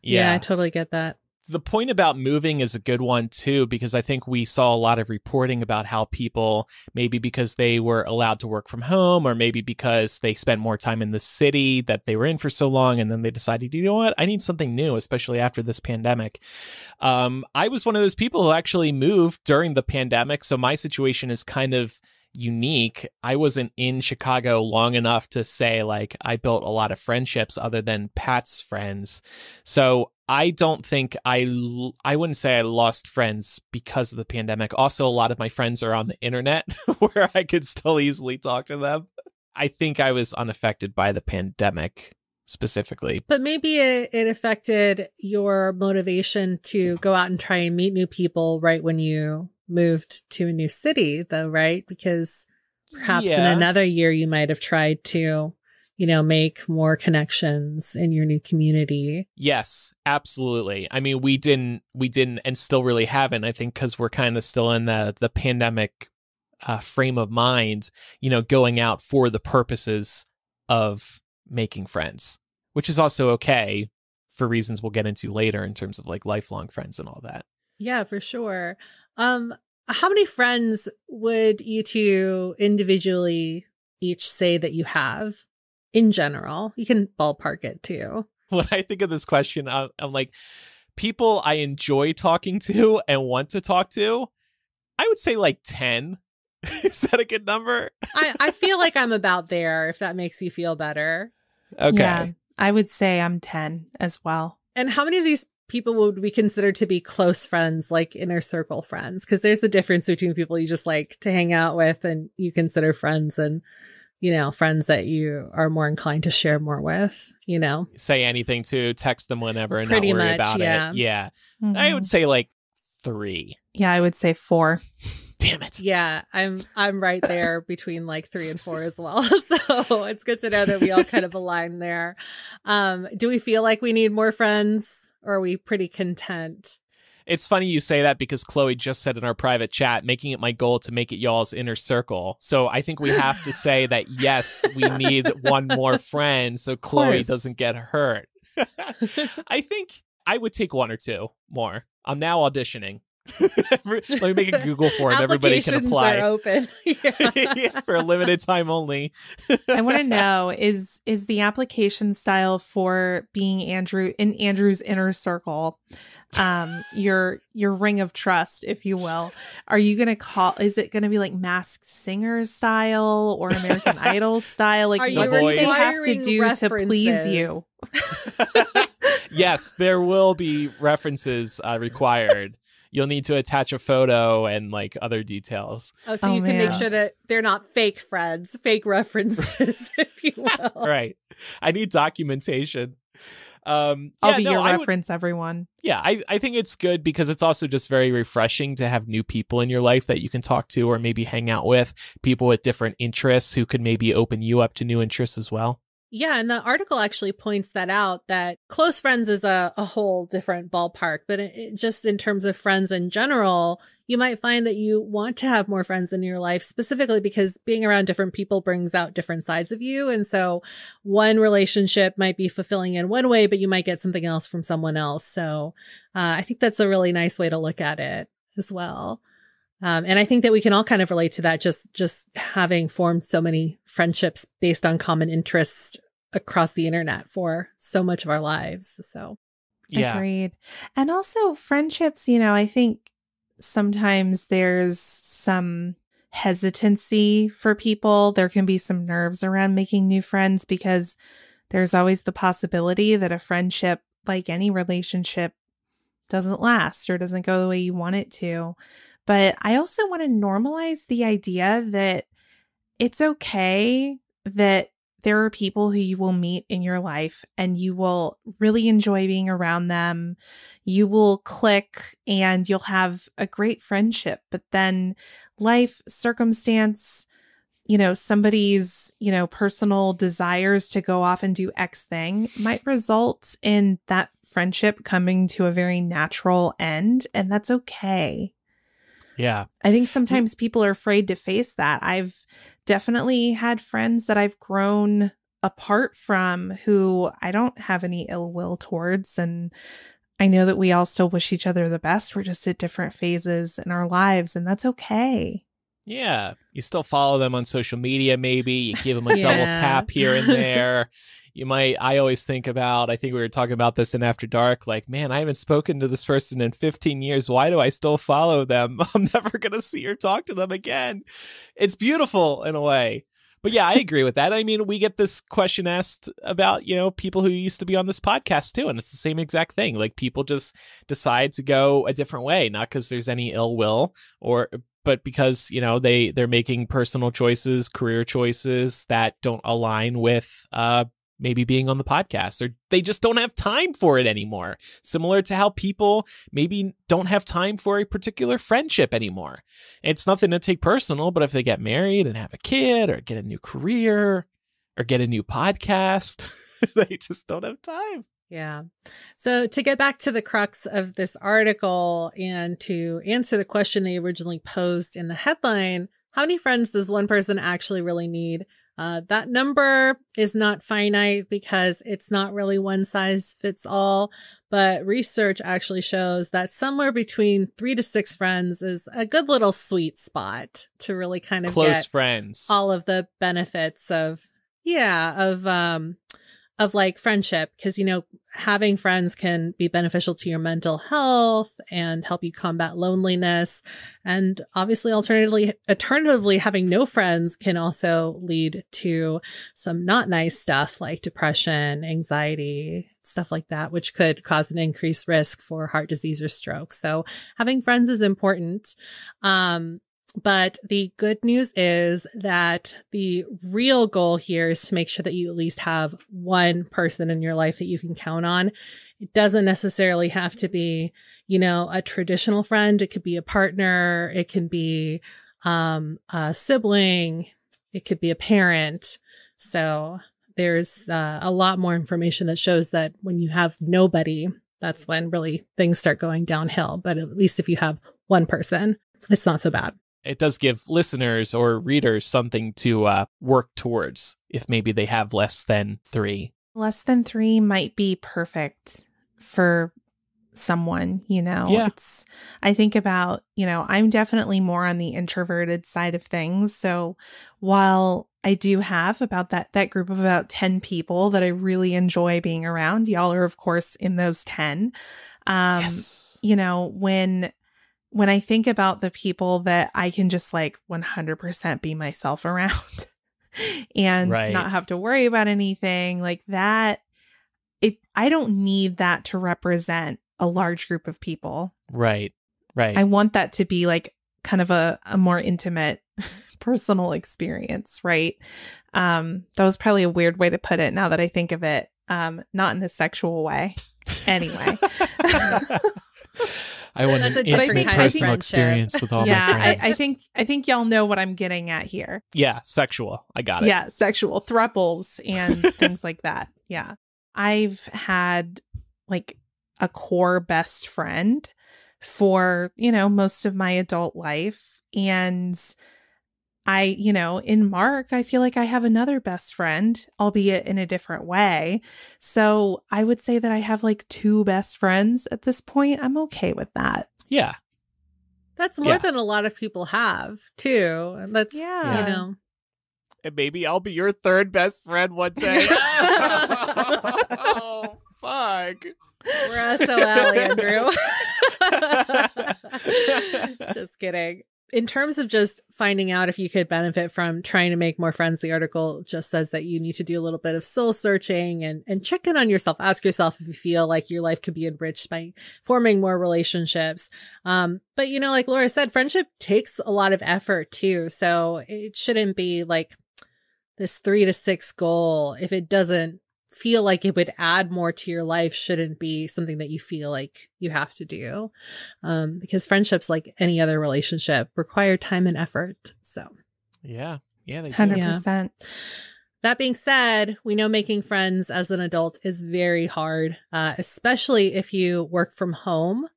Speaker 3: Yeah, I totally get that.
Speaker 2: The point about moving is a good one, too, because I think we saw a lot of reporting about how people, maybe because they were allowed to work from home, or maybe because they spent more time in the city that they were in for so long, and then they decided, you know what, I need something new, especially after this pandemic. I was one of those people who actually moved during the pandemic, so my situation is kind of unique. I wasn't in Chicago long enough to say, like, I built a lot of friendships other than Pat's friends. So I don't think I wouldn't say I lost friends because of the pandemic. Also, a lot of my friends are on the internet where I could still easily talk to them. I think I was unaffected by the pandemic specifically.
Speaker 3: But maybe it affected your motivation to go out and try and meet new people right when you moved to a new city, though, right? Because perhaps in another year you might have tried to, make more connections in your new community.
Speaker 2: Yes, absolutely. I mean, we didn't and still really haven't, I think, because we're kind of still in the pandemic frame of mind, going out for the purposes of making friends, which is also okay for reasons we'll get into later in terms of like lifelong friends and all that.
Speaker 3: Yeah, for sure. How many friends would you two individually each say that you have in general? You can ballpark it too.
Speaker 2: When I think of this question, I'm like, people I enjoy talking to and want to talk to, I would say like 10. Is that a good number?
Speaker 3: I feel like I'm about there, if that makes you feel better.
Speaker 2: Okay.
Speaker 1: Yeah, I would say I'm 10 as well.
Speaker 3: And how many of these people would we consider to be close friends, like inner circle friends? Because there's a difference between people you just like to hang out with and you consider friends, and friends that you are more inclined to share more with,
Speaker 2: Say anything to, text them whenever and
Speaker 3: Pretty
Speaker 2: not worry
Speaker 3: much,
Speaker 2: about
Speaker 3: yeah.
Speaker 2: it. Yeah.
Speaker 1: Mm-hmm.
Speaker 2: I would say like 3.
Speaker 1: Yeah, I would say 4.
Speaker 2: Damn it.
Speaker 3: Yeah, I'm right there between like 3 and 4 as well. So it's good to know that we all kind of align there. Do we feel like we need more friends, or are we pretty content?
Speaker 2: It's funny you say that because Chloe just said in our private chat, making it my goal to make it y'all's inner circle. So I think we have to say that, yes, we need one more friend so Chloe doesn't get hurt. I think I would take 1 or 2 more. I'm now auditioning. Let me make a Google form. Everybody can apply.
Speaker 3: Are open.
Speaker 2: Yeah, for a limited time only.
Speaker 1: I want to know, is the application style for being Andrew in Andrew's inner circle, your ring of trust, if you will? Are you going to is it going to be like Masked Singer style or American Idol style? Like, what do they have to do to please you?
Speaker 2: Yes, there will be references required. You'll need to attach a photo and like other details.
Speaker 3: Oh, so you can make sure that they're not fake friends, fake references, if you will.
Speaker 2: Right. I need documentation.
Speaker 1: I'll be your reference, everyone.
Speaker 2: Yeah, I think it's good because it's also just very refreshing to have new people in your life that you can talk to or maybe hang out with, people with different interests who could maybe open you up to new interests as well.
Speaker 3: Yeah, and the article actually points that out, that close friends is a whole different ballpark. But just in terms of friends in general, you might find that you want to have more friends in your life, specifically because being around different people brings out different sides of you. And so one relationship might be fulfilling in one way, but you might get something else from someone else. So I think that's a really nice way to look at it as well. And I think that we can all kind of relate to that, just having formed so many friendships based on common interests across the internet for so much of our lives. So,
Speaker 2: yeah.
Speaker 1: Agreed. And also friendships, I think sometimes there's some hesitancy for people. There can be some nerves around making new friends because there's always the possibility that a friendship, like any relationship, doesn't last or doesn't go the way you want it to. But I also want to normalize the idea that it's okay that there are people who you will meet in your life and you will really enjoy being around them. You will click and you'll have a great friendship. But then life, circumstance, somebody's, personal desires to go off and do X thing might result in that friendship coming to a very natural end. And that's okay.
Speaker 2: Yeah.
Speaker 1: I think sometimes people are afraid to face that. I've definitely had friends that I've grown apart from, who I don't have any ill will towards. And I know that we all still wish each other the best. We're just at different phases in our lives, and that's okay.
Speaker 2: Yeah. You still follow them on social media, maybe. You give them a
Speaker 3: Yeah.
Speaker 2: double tap here and there. I always think about, I think we were talking about this in After Dark, like, man, I haven't spoken to this person in 15 years. Why do I still follow them? I'm never going to see or talk to them again. It's beautiful in a way. But yeah, I agree with that. I mean, we get this question asked about, people who used to be on this podcast too. And it's the same exact thing. Like, people just decide to go a different way, not because there's any ill will but because, they're making personal choices, career choices that don't align with, maybe being on the podcast, or they just don't have time for it anymore. Similar to how people maybe don't have time for a particular friendship anymore. It's nothing to take personal, but if they get married and have a kid or get a new career or get a new podcast, they just don't have time.
Speaker 3: Yeah. So to get back to the crux of this article and to answer the question they originally posed in the headline, how many friends does one person actually really need? That number is not finite because it's not really one size fits all, but research actually shows that somewhere between 3 to 6 friends is a good little sweet spot to really kind of
Speaker 2: Close
Speaker 3: get
Speaker 2: friends,
Speaker 3: all of the benefits of like friendship. Cause having friends can be beneficial to your mental health and help you combat loneliness. And obviously alternatively, having no friends can also lead to some not nice stuff like depression, anxiety, stuff like that, which could cause an increased risk for heart disease or stroke. So having friends is important. But the good news is that the real goal here is to make sure that you at least have one person in your life that you can count on. It doesn't necessarily have to be, a traditional friend. It could be a partner. It can be a sibling. It could be a parent. So there's a lot more information that shows that when you have nobody, that's when really things start going downhill. But at least if you have one person, it's not so bad.
Speaker 2: It does give listeners or readers something to work towards if maybe they have less than 3.
Speaker 1: Less than 3 might be perfect for someone,
Speaker 2: Yeah.
Speaker 1: I think about, I'm definitely more on the introverted side of things. So while I do have about that group of about 10 people that I really enjoy being around, y'all are of course in those 10.
Speaker 2: Yes.
Speaker 1: When I think about the people that I can just like 100% be myself around and not have to worry about anything like that, I don't need that to represent a large group of people.
Speaker 2: Right.
Speaker 1: I want that to be like kind of a more intimate personal experience, right? That was probably a weird way to put it now that I think of it. Not in a sexual way. Anyway.
Speaker 2: I want an intimate personal experience with all my friends.
Speaker 1: I think y'all know what I'm getting at here.
Speaker 2: Yeah, sexual. I got it.
Speaker 1: Yeah, sexual thruples and things like that. Yeah. I've had like a core best friend for, most of my adult life. And in Mark, I feel like I have another best friend, albeit in a different way. So I would say that I have like 2 best friends at this point. I'm okay with that.
Speaker 2: Yeah.
Speaker 3: That's more than a lot of people have, too. And that's,
Speaker 2: And maybe I'll be your 3rd best friend one day. Oh, fuck.
Speaker 3: We're SOL, Andrew. Just kidding. In terms of just finding out if you could benefit from trying to make more friends, the article just says that you need to do a little bit of soul searching and check in on yourself. Ask yourself if you feel like your life could be enriched by forming more relationships. But like Laura said, friendship takes a lot of effort too. So it shouldn't be like this 3 to 6 goal. If it doesn't feel like it would add more to your life, shouldn't be something that you feel like you have to do. Because friendships, like any other relationship, require time and effort. So
Speaker 2: yeah, they do.
Speaker 1: 100%.
Speaker 3: That being said, we know making friends as an adult is very hard, especially if you work from home.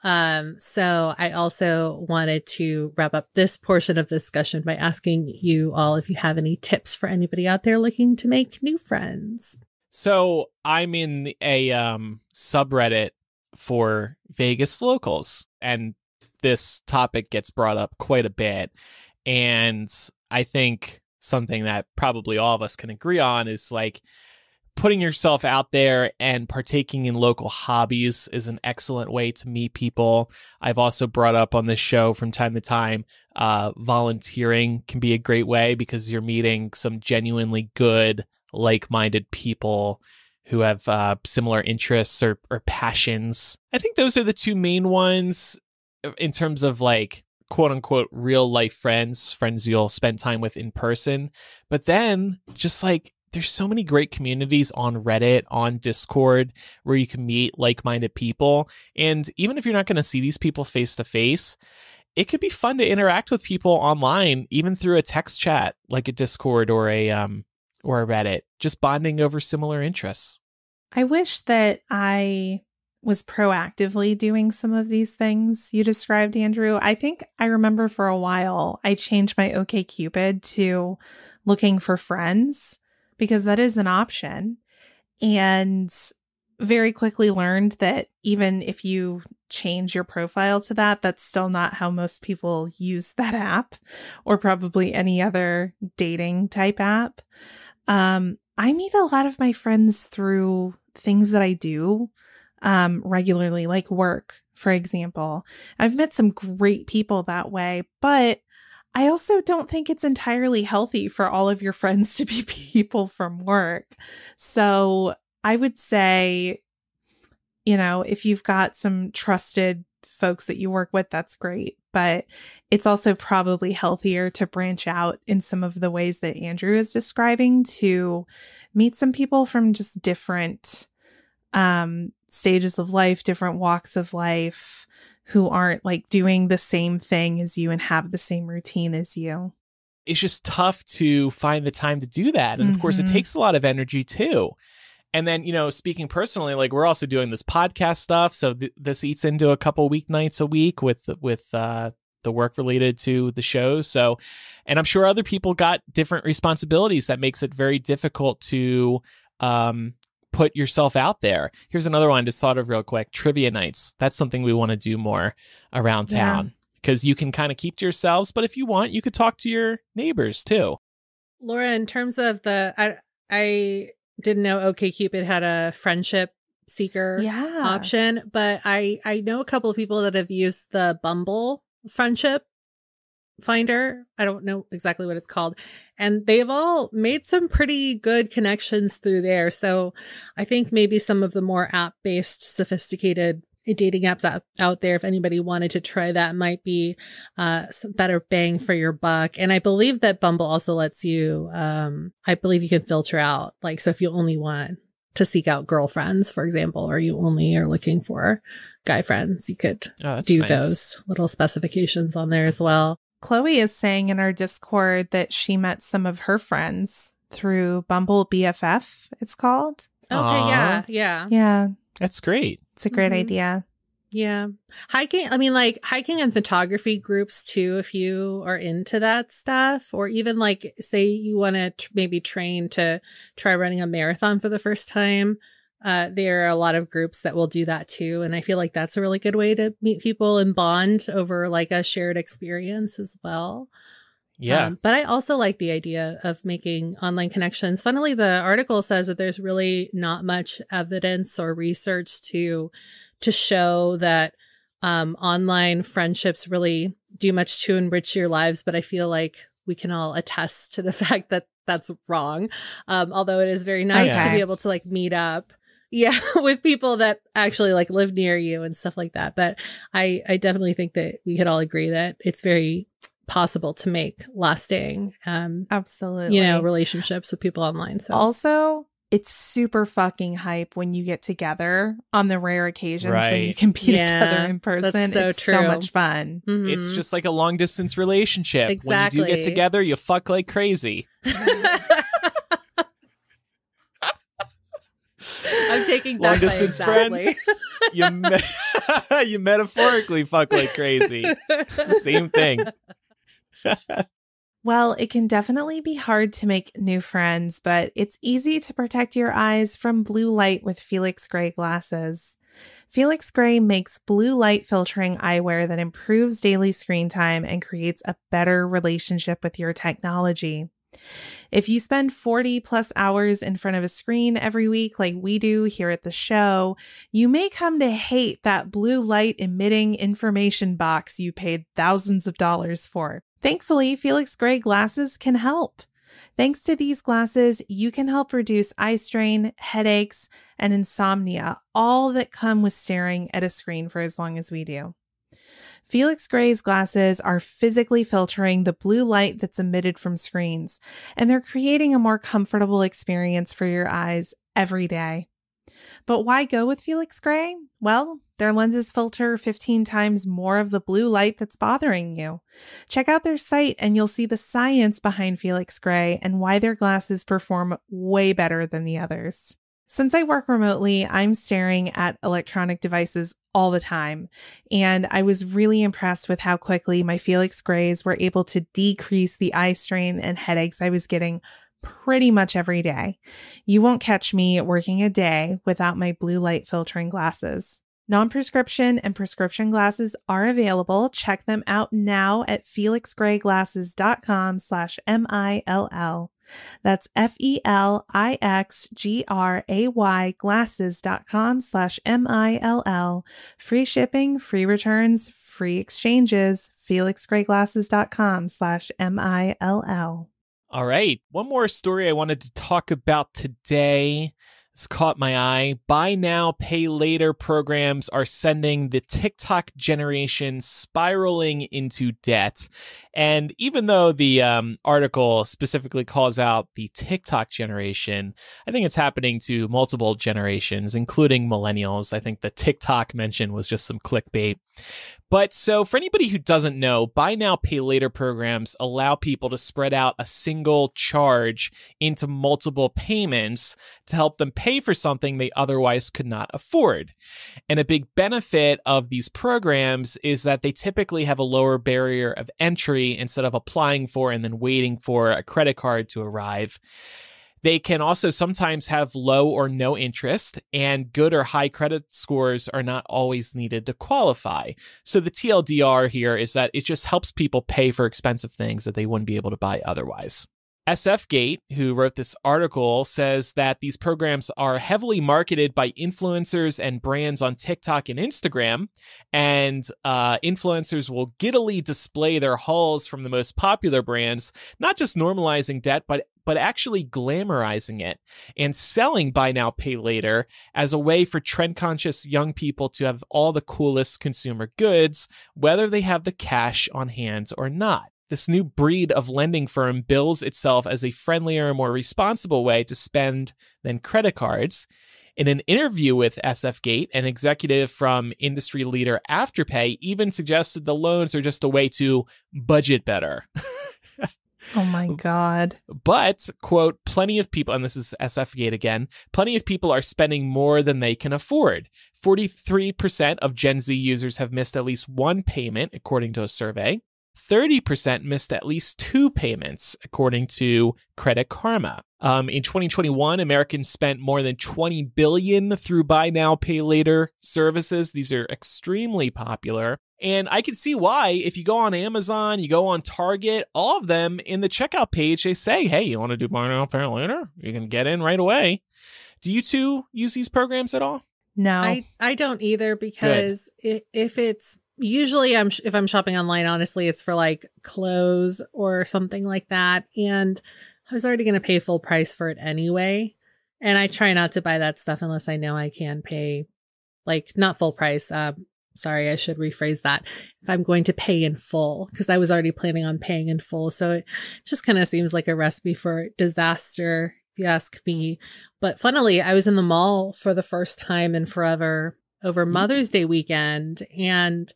Speaker 3: So I also wanted to wrap up this portion of the discussion by asking you all if you have any tips for anybody out there looking to make new friends.
Speaker 2: So I'm in a subreddit for Vegas locals, and this topic gets brought up quite a bit. And I think something that probably all of us can agree on is like putting yourself out there and partaking in local hobbies is an excellent way to meet people. I've also brought up on this show from time to time, volunteering can be a great way because you're meeting some genuinely good, like-minded people who have similar interests or passions. I think those are the two main ones in terms of like quote unquote real life friends you'll spend time with in person. But then just like there's so many great communities on Reddit, on Discord, where you can meet like-minded people. And even if you're not going to see these people face to face, it could be fun to interact with people online, even through a text chat like a Discord or a Reddit, just bonding over similar interests.
Speaker 1: I wish that I was proactively doing some of these things you described, Andrew. I think I remember for a while I changed my OkCupid to looking for friends because that is an option, and very quickly learned that even if you change your profile to that, that's still not how most people use that app or probably any other dating type app. I meet a lot of my friends through things that I do regularly, like work, for example. I've met some great people that way, but I also don't think it's entirely healthy for all of your friends to be people from work. So I would say, you know, if you've got some trusted folks that you work with, that's great. But it's also probably healthier to branch out in some of the ways that Andrew is describing to meet some people from just different stages of life, different walks of life, who aren't like doing the same thing as you and have the same routine as you.
Speaker 2: It's just tough to find the time to do that. And of course, it takes a lot of energy too. And then, you know, speaking personally, like we're also doing this podcast stuff. So this eats into a couple weeknights a week with the work related to the shows. So, and I'm sure other people got different responsibilities that makes it very difficult to put yourself out there. Here's another one I just thought of real quick. Trivia nights. That's something we want to do more around town because you can kind of keep to yourselves. But if you want, you could talk to your neighbors too.
Speaker 3: Laura, in terms of I didn't know OkCupid had a friendship seeker option, but I know a couple of people that have used the Bumble friendship finder. I don't know exactly what it's called. And they've all made some pretty good connections through there. So I think maybe some of the more app-based sophisticated dating apps out there, if anybody wanted to try that, might be some better bang for your buck. And I believe that Bumble also lets you, I believe you can filter out, like, so if you only want to seek out girlfriends, for example, or you only are looking for guy friends, you could do those little specifications on there as well.
Speaker 1: Chloe is saying in our Discord that she met some of her friends through Bumble BFF, it's called.
Speaker 3: Okay,
Speaker 1: yeah.
Speaker 2: That's great.
Speaker 1: It's a great idea.
Speaker 3: Yeah. Hiking and photography groups too, if you are into that stuff, or even like, say you want to maybe train to try running a marathon for the first time. There are a lot of groups that will do that too. And I feel like that's a really good way to meet people and bond over like a shared experience as well.
Speaker 2: Yeah.
Speaker 3: But I also like the idea of making online connections. Funnily, the article says that there's really not much evidence or research to show that online friendships really do much to enrich your lives. But I feel like we can all attest to the fact that that's wrong. Although it is very nice to be able to like meet up. Yeah, with people that actually like live near you and stuff like that. But I definitely think that we could all agree that it's very possible to make lasting,
Speaker 1: absolutely,
Speaker 3: relationships with people online. So
Speaker 1: also, it's super fucking hype when you get together on the rare occasions when you can be together in person.
Speaker 3: That's
Speaker 1: it's so much fun.
Speaker 3: Mm-hmm.
Speaker 2: It's just like a long distance relationship.
Speaker 3: Exactly.
Speaker 2: When you do get together, you fuck like crazy.
Speaker 3: I'm taking that
Speaker 2: long distance friends. you metaphorically fuck like crazy. It's the same thing.
Speaker 1: Well, it can definitely be hard to make new friends, but it's easy to protect your eyes from blue light with Felix Gray glasses. Felix Gray makes blue light filtering eyewear that improves daily screen time and creates a better relationship with your technology. If you spend 40 plus hours in front of a screen every week like we do here at the show, you may come to hate that blue light emitting information box you paid thousands of dollars for. Thankfully, Felix Gray glasses can help. Thanks to these glasses, you can help reduce eye strain, headaches, and insomnia, all that come with staring at a screen for as long as we do. Felix Gray's glasses are physically filtering the blue light that's emitted from screens, and they're creating a more comfortable experience for your eyes every day. But why go with Felix Gray? Well, their lenses filter 15 times more of the blue light that's bothering you. Check out their site and you'll see the science behind Felix Gray and why their glasses perform way better than the others. Since I work remotely, I'm staring at electronic devices all the time, and I was really impressed with how quickly my Felix Grays were able to decrease the eye strain and headaches I was getting pretty much every day. You won't catch me working a day without my blue light filtering glasses. Non-prescription and prescription glasses are available. Check them out now at felixgrayglasses.com/MILL. That's FELIXGRAY glasses.com/MILL. Free shipping, free returns, free exchanges. felixgrayglasses.com/MILL.
Speaker 2: All right. One more story I wanted to talk about today. It's caught my eye. Buy now, pay later programs are sending the TikTok generation spiraling into debt. And even though the article specifically calls out the TikTok generation, I think it's happening to multiple generations, including millennials. I think the TikTok mention was just some clickbait. But so for anybody who doesn't know, buy now, pay later programs allow people to spread out a single charge into multiple payments to help them pay for something they otherwise could not afford. And a big benefit of these programs is that they typically have a lower barrier of entry instead of applying for and then waiting for a credit card to arrive. They can also sometimes have low or no interest, and good or high credit scores are not always needed to qualify. So the TLDR here is that it just helps people pay for expensive things that they wouldn't be able to buy otherwise. SFGate, who wrote this article, says that these programs are heavily marketed by influencers and brands on TikTok and Instagram, and influencers will giddily display their hauls from the most popular brands, not just normalizing debt, but actually glamorizing it and selling buy now, pay later as a way for trend-conscious young people to have all the coolest consumer goods, whether they have the cash on hand or not. This new breed of lending firm bills itself as a friendlier, more responsible way to spend than credit cards. In an interview with SFGate, an executive from industry leader Afterpay even suggested the loans are just a way to budget better.
Speaker 1: Oh my God.
Speaker 2: But, quote, plenty of people, and this is SFGate again, plenty of people are spending more than they can afford. 43% of Gen Z users have missed at least one payment, according to a survey. 30% missed at least two payments, according to Credit Karma. In 2021, Americans spent more than $20 billion through buy now, pay later services. These are extremely popular. And I can see why. If you go on Amazon, you go on Target, all of them in the checkout page, they say, hey, you want to do buy now, pay later? You can get in right away. Do you two use these programs at all?
Speaker 1: No.
Speaker 3: I don't either, because if it's usually if I'm shopping online, honestly, it's for like clothes or something like that. And I was already going to pay full price for it anyway. And I try not to buy that stuff unless I know I can pay, like, not full price. Sorry, I should rephrase that. If I'm going to pay in full, because I was already planning on paying in full. So it just kind of seems like a recipe for disaster, if you ask me. But funnily, I was in the mall for the first time in forever over Mother's Day weekend. And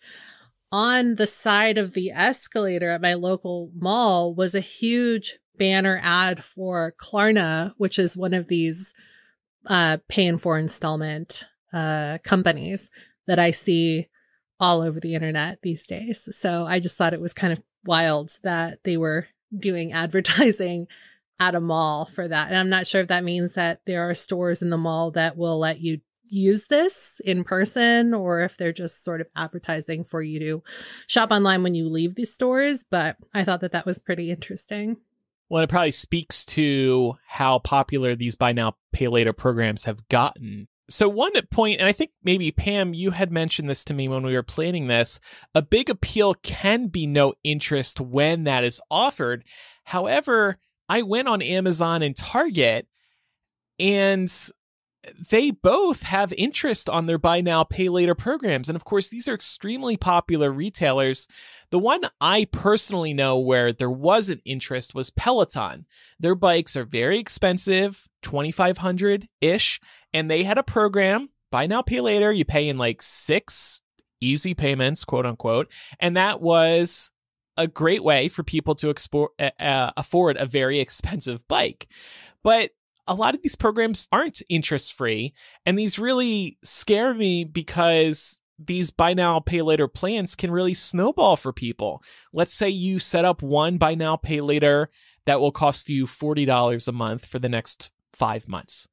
Speaker 3: on the side of the escalator at my local mall was a huge banner ad for Klarna, which is one of these pay in for installment companies that I see all over the internet these days. So I just thought it was kind of wild that they were doing advertising at a mall for that. And I'm not sure if that means that there are stores in the mall that will let you use this in person, or if they're just sort of advertising for you to shop online when you leave these stores. But I thought that that was pretty interesting.
Speaker 2: Well, it probably speaks to how popular these buy now, pay later programs have gotten. So one point, and I think maybe Pam, you had mentioned this to me when we were planning this, a big appeal can be no interest when that is offered. However, I went on Amazon and Target, and they both have interest on their buy now, pay later programs. And of course, these are extremely popular retailers. The one I personally know where there wasn't interest was Peloton. Their bikes are very expensive, $2,500-ish. And they had a program, buy now, pay later. You pay in like 6 easy payments, quote unquote. And that was a great way for people to afford a very expensive bike. But a lot of these programs aren't interest-free, and these really scare me because these buy now, pay later plans can really snowball for people. Let's say you set up one buy now, pay later that will cost you $40 a month for the next 5 months.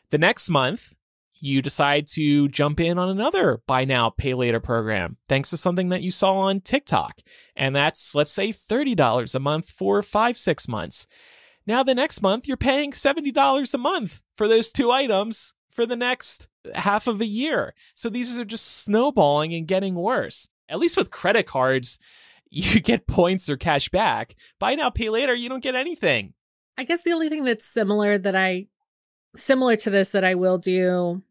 Speaker 2: The next month, you decide to jump in on another buy now, pay later program, thanks to something that you saw on TikTok. And that's, let's say, $30 a month for 5-6 months. Now, the next month, you're paying $70 a month for those 2 items for the next half of a year. So these are just snowballing and getting worse. At least with credit cards, you get points or cash back. Buy now, pay later, you don't get anything.
Speaker 3: I guess the only thing that's similar to this that I will do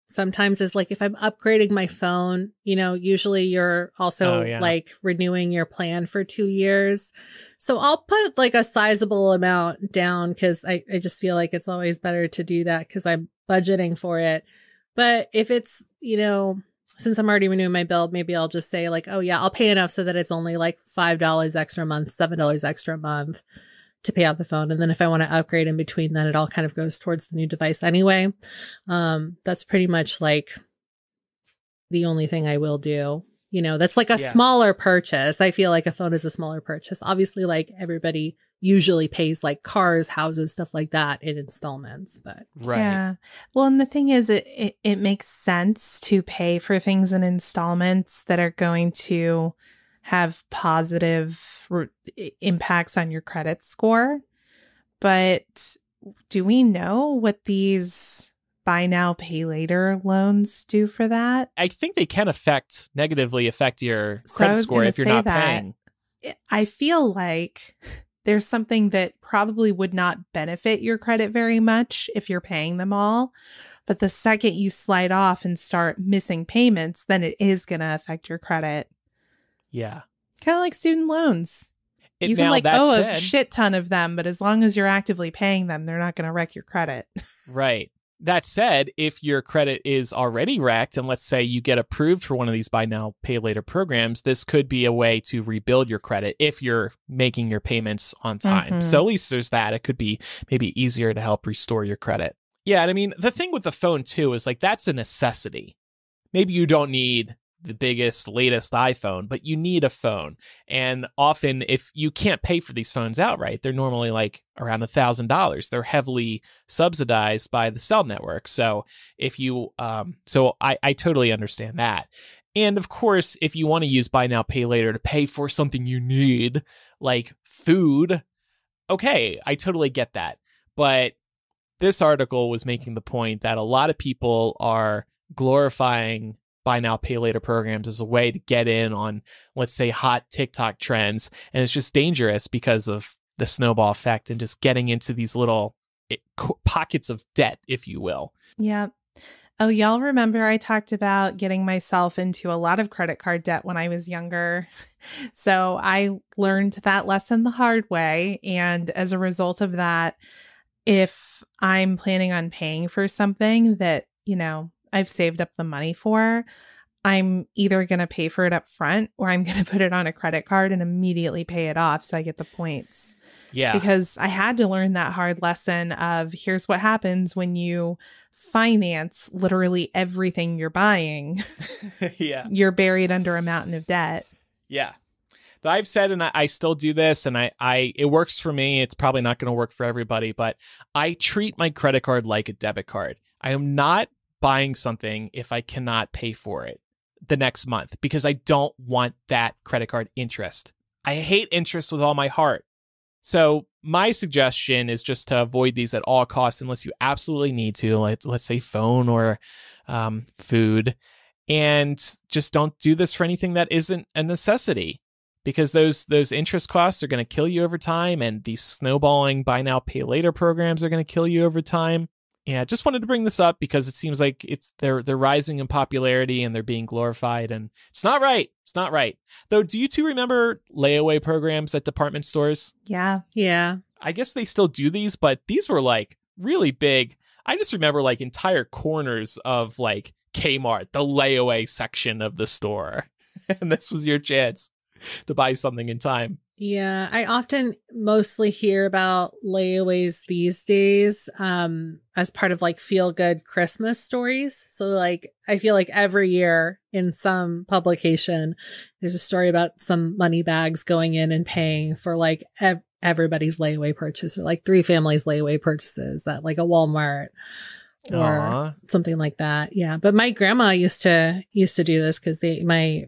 Speaker 3: sometimes is like if I'm upgrading my phone, usually you're also like renewing your plan for 2 years. So I'll put like a sizable amount down because I just feel like it's always better to do that because I'm budgeting for it. But if it's, since I'm already renewing my bill, maybe I'll just say like, oh yeah, I'll pay enough so that it's only like $5 extra a month, $7 extra a month to pay out the phone. And then if I want to upgrade in between, then it all kind of goes towards the new device anyway. That's pretty much like the only thing I will do. That's like a smaller purchase. I feel like a phone is a smaller purchase. Obviously, like everybody usually pays like cars, houses, stuff like that in installments, but
Speaker 2: right.
Speaker 1: Yeah. Well, and the thing is, it makes sense to pay for things in installments that are going to have positive impacts on your credit score. But do we know what these buy now, pay later loans do for that?
Speaker 2: I think they can negatively affect your credit score if you're not paying.
Speaker 1: I feel like there's something that probably would not benefit your credit very much if you're paying them all. But the second you slide off and start missing payments, then it is going to affect your credit.
Speaker 2: Yeah.
Speaker 1: Kind of like student loans. You can owe a shit ton of them, but as long as you're actively paying them, they're not going to wreck your credit.
Speaker 2: Right. That said, if your credit is already wrecked, and let's say you get approved for one of these buy now, pay later programs, this could be a way to rebuild your credit if you're making your payments on time. Mm-hmm. So at least there's that. It could be maybe easier to help restore your credit. Yeah, and I mean, the thing with the phone too is like that's a necessity. Maybe you don't need the biggest, latest iPhone, but you need a phone. And often if you can't pay for these phones outright, they're normally like around $1,000. They're heavily subsidized by the cell network. So if you, I totally understand that. And of course, if you want to use buy now, pay later to pay for something you need, like food, okay, I totally get that. But this article was making the point that a lot of people are glorifying buy now, pay later programs as a way to get in on, let's say, hot TikTok trends. And it's just dangerous because of the snowball effect and just getting into these little pockets of debt, if you will.
Speaker 1: Yeah. Oh, y'all remember I talked about getting myself into a lot of credit card debt when I was younger. So I learned that lesson the hard way. And as a result of that, if I'm planning on paying for something that, I've saved up the money for, I'm either going to pay for it up front or I'm going to put it on a credit card and immediately pay it off so I get the points.
Speaker 2: Yeah.
Speaker 1: Because I had to learn that hard lesson of here's what happens when you finance literally everything you're buying.
Speaker 2: Yeah.
Speaker 1: You're buried under a mountain of debt.
Speaker 2: Yeah. I've said, and I still do this, and it works for me. It's probably not going to work for everybody, but I treat my credit card like a debit card. I am not buying something if I cannot pay for it the next month because I don't want that credit card interest. I hate interest with all my heart. So my suggestion is just to avoid these at all costs unless you absolutely need to, let's say phone or food, and just don't do this for anything that isn't a necessity. Because those interest costs are going to kill you over time, and these snowballing buy now pay later programs are going to kill you over time. Yeah, just wanted to bring this up because it seems like they're rising in popularity and they're being glorified, and it's not right. It's not right. Though, do you two remember layaway programs at department stores?
Speaker 1: Yeah.
Speaker 3: Yeah.
Speaker 2: I guess they still do these, but these were like really big. I just remember like entire corners of like Kmart, the layaway section of the store. And this was your chance to buy something in time.
Speaker 3: Yeah, I often mostly hear about layaways these days as part of like feel good Christmas stories. So like I feel like every year in some publication, there's a story about some money bags going in and paying for like everybody's layaway purchase, or like 3 families layaway purchases at like a Walmart or something like that. Yeah, but my grandma used to do this because my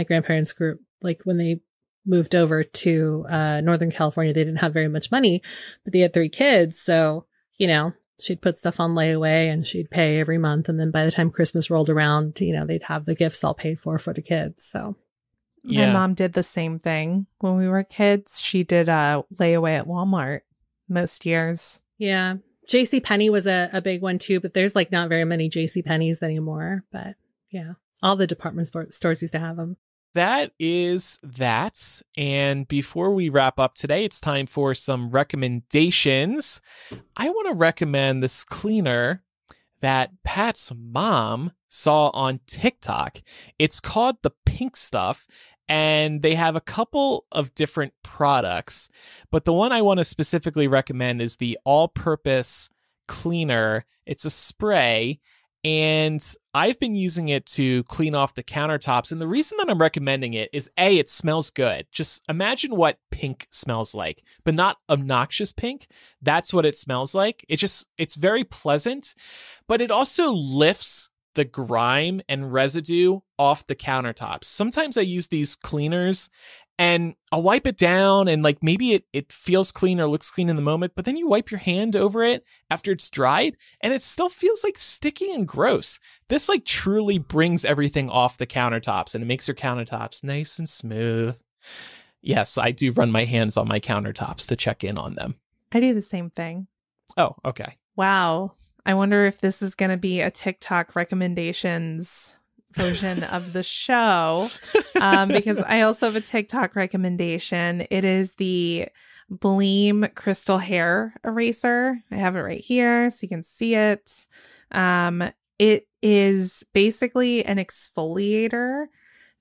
Speaker 3: grandparents grew, like when they moved over to Northern California, they didn't have very much money, but they had 3 kids. So, you know, she'd put stuff on layaway and she'd pay every month. And then by the time Christmas rolled around, you know, they'd have the gifts all paid for the kids. So
Speaker 1: yeah. My mom did the same thing when we were kids. She did a layaway at Walmart most years.
Speaker 3: Yeah. JCPenney was a big one too, but there's like not very many JCPenney's anymore. But yeah, all the department stores used to have them.
Speaker 2: That is that. And before we wrap up today, it's time for some recommendations. I want to recommend this cleaner that Pat's mom saw on TikTok. It's called the Pink Stuff, and they have a couple of different products. But the one I want to specifically recommend is the all-purpose cleaner. It's a spray, and I've been using it to clean off the countertops. And the reason that I'm recommending it is A, it smells good. Just imagine what pink smells like, but not obnoxious pink. That's what it smells like. It's very pleasant, but it also lifts the grime and residue off the countertops. Sometimes I use these cleaners and I'll wipe it down and like maybe it feels clean or looks clean in the moment, but then you wipe your hand over it after it's dried and it still feels like sticky and gross. This like truly brings everything off the countertops and it makes your countertops nice and smooth. Yes, I do run my hands on my countertops to check in on them.
Speaker 1: I do the same thing.
Speaker 2: Oh, okay.
Speaker 1: Wow. I wonder if this is going to be a TikTok recommendations version of the show, because I also have a TikTok recommendation. It is the Bleem Crystal Hair Eraser. I have it right here so you can see it. It is basically an exfoliator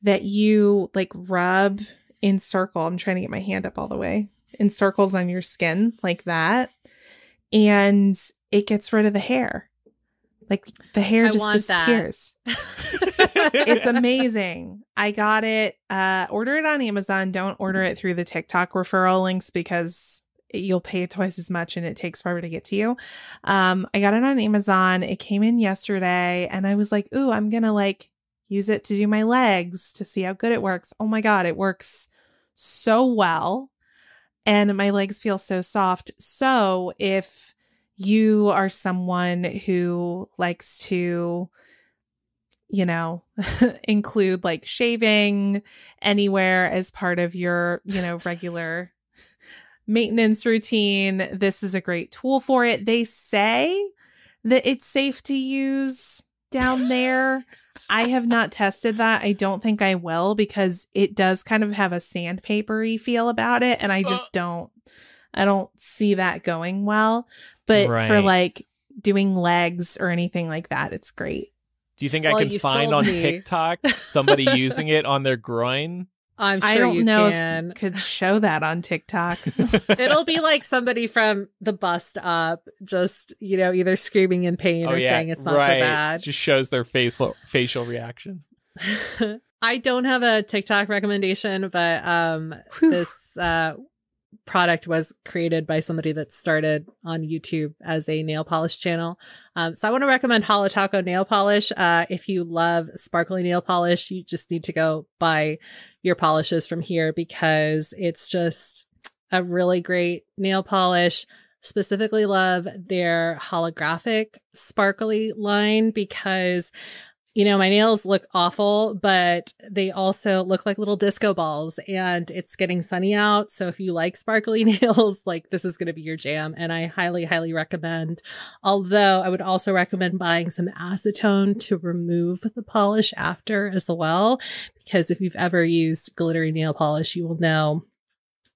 Speaker 1: that you like rub in circle. I'm trying to get my hand up all the way in circles on your skin like that. And it gets rid of the hair. Like the hair just disappears. It's amazing. I got it. Order it on Amazon. Don't order it through the TikTok referral links because you'll pay twice as much and it takes forever to get to you. I got it on Amazon. It came in yesterday and I was like, ooh, I'm going to like use it to do my legs to see how good it works. Oh my God, it works so well. And my legs feel so soft. So if you are someone who likes to, you know, include like shaving anywhere as part of your, you know, regular maintenance routine, this is a great tool for it. They say that it's safe to use down there. I have not tested that. I don't think I will because it does kind of have a sandpapery feel about it. And I just I don't see that going well. But for like doing legs or anything like that, it's great.
Speaker 2: Do you think
Speaker 3: Well,
Speaker 2: I can
Speaker 3: you
Speaker 2: find
Speaker 3: sold
Speaker 2: on
Speaker 3: me.
Speaker 2: TikTok somebody using it on their groin?
Speaker 3: I'm sure
Speaker 1: I don't
Speaker 3: you
Speaker 1: know
Speaker 3: can.
Speaker 1: if you could show that on TikTok.
Speaker 3: It'll be like somebody from the bust up, just, either screaming in pain or saying it's not so bad.
Speaker 2: Just shows their facial reaction.
Speaker 3: I don't have a TikTok recommendation, but this product was created by somebody that started on YouTube as a nail polish channel. So I want to recommend Holotaco nail polish. If you love sparkly nail polish, you just need to go buy your polishes from here because it's just a really great nail polish. Specifically love their holographic sparkly line because my nails look awful, but they also look like little disco balls and it's getting sunny out. So if you like sparkly nails, this is going to be your jam. And I highly, highly recommend. Although I would also recommend buying some acetone to remove the polish after as well. Because if you've ever used glittery nail polish, you will know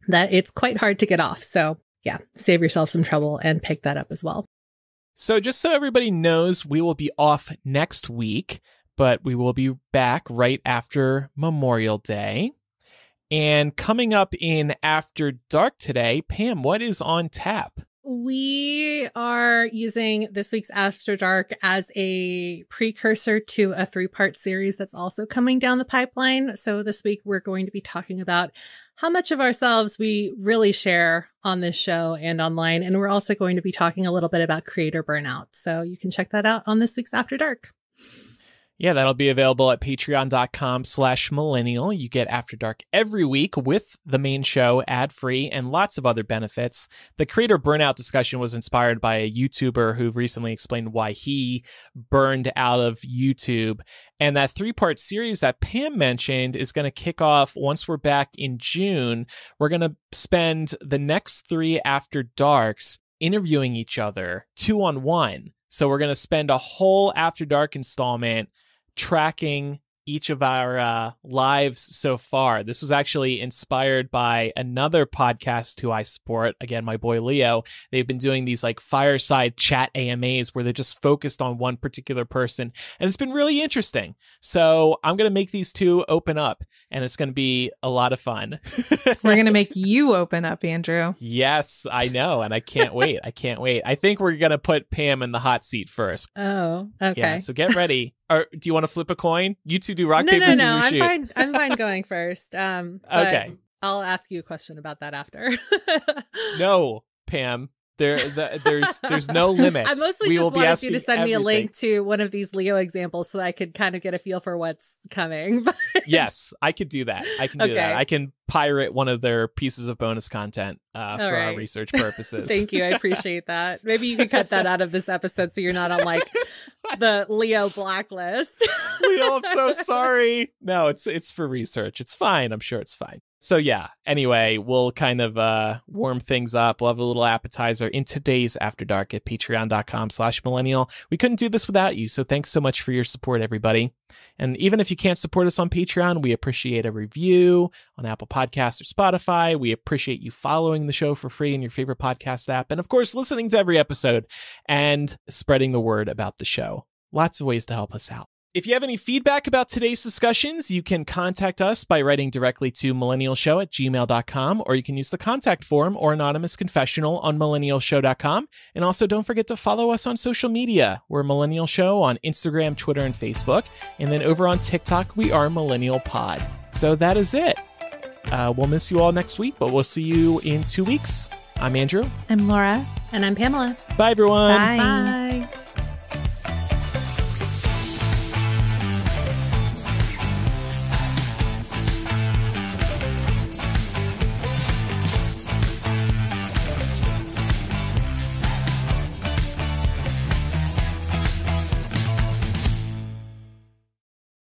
Speaker 3: that it's quite hard to get off. So yeah, save yourself some trouble and pick that up as well.
Speaker 2: So just so everybody knows, we will be off next week, but we will be back right after Memorial Day. And coming up in After Dark today, Pam, what is on tap?
Speaker 3: We are using this week's After Dark as a precursor to a 3-part series that's also coming down the pipeline. So this week we're going to be talking about how much of ourselves we really share on this show and online. And we're also going to be talking a little bit about creator burnout. So you can check that out on this week's After Dark.
Speaker 2: Yeah, that'll be available at patreon.com/millennial. You get After Dark every week with the main show, ad-free, and lots of other benefits. The creator burnout discussion was inspired by a YouTuber who recently explained why he burned out of YouTube. And that 3-part series that Pam mentioned is going to kick off once we're back in June. We're going to spend the next 3 After Darks interviewing each other 2-on-1. So we're going to spend a whole After Dark installment tracking each of our lives so far. This was actually inspired by another podcast who I support. Again, my boy Leo. They've been doing these fireside chat AMAs where they're just focused on one particular person. And it's been really interesting. So I'm going to make these 2 open up and it's going to be a lot of fun.
Speaker 1: We're going to make you open up, Andrew.
Speaker 2: Yes, I know. And I can't wait. I think we're going to put Pam in the hot seat first.
Speaker 3: Oh, okay.
Speaker 2: Yeah, so get ready. Or do you want to flip a coin? You 2 do rock, paper, scissors, shoot.
Speaker 3: I'm fine going first.
Speaker 2: Okay.
Speaker 3: I'll ask you a question about that after.
Speaker 2: No, Pam. There's no limits.
Speaker 3: I mostly just wanted you to send me a link to one of these Leo examples so that I could kind of get a feel for what's coming.
Speaker 2: Yes, I could do that. I can pirate one of their pieces of bonus content for our research purposes.
Speaker 3: Thank you. I appreciate that. Maybe you can cut that out of this episode so you're not on the Leo blacklist.
Speaker 2: Leo, I'm so sorry. No, it's for research. It's fine. I'm sure it's fine. So yeah, anyway, we'll kind of warm things up. We'll have a little appetizer in today's After Dark at patreon.com/millennial. We couldn't do this without you, so thanks so much for your support, everybody. And even if you can't support us on Patreon, we appreciate a review on Apple Podcasts or Spotify. We appreciate you following the show for free in your favorite podcast app. And of course, listening to every episode and spreading the word about the show. Lots of ways to help us out. If you have any feedback about today's discussions, you can contact us by writing directly to millennialshow@gmail.com, or you can use the contact form or anonymous confessional on millennialshow.com. And also don't forget to follow us on social media. We're Millennial Show on Instagram, Twitter, and Facebook. And then over on TikTok, we are Millennial Pod. So that is it. We'll miss you all next week, but we'll see you in 2 weeks. I'm Andrew.
Speaker 1: I'm Laura.
Speaker 3: And I'm Pamela.
Speaker 2: Bye, everyone.
Speaker 1: Bye.
Speaker 3: Bye.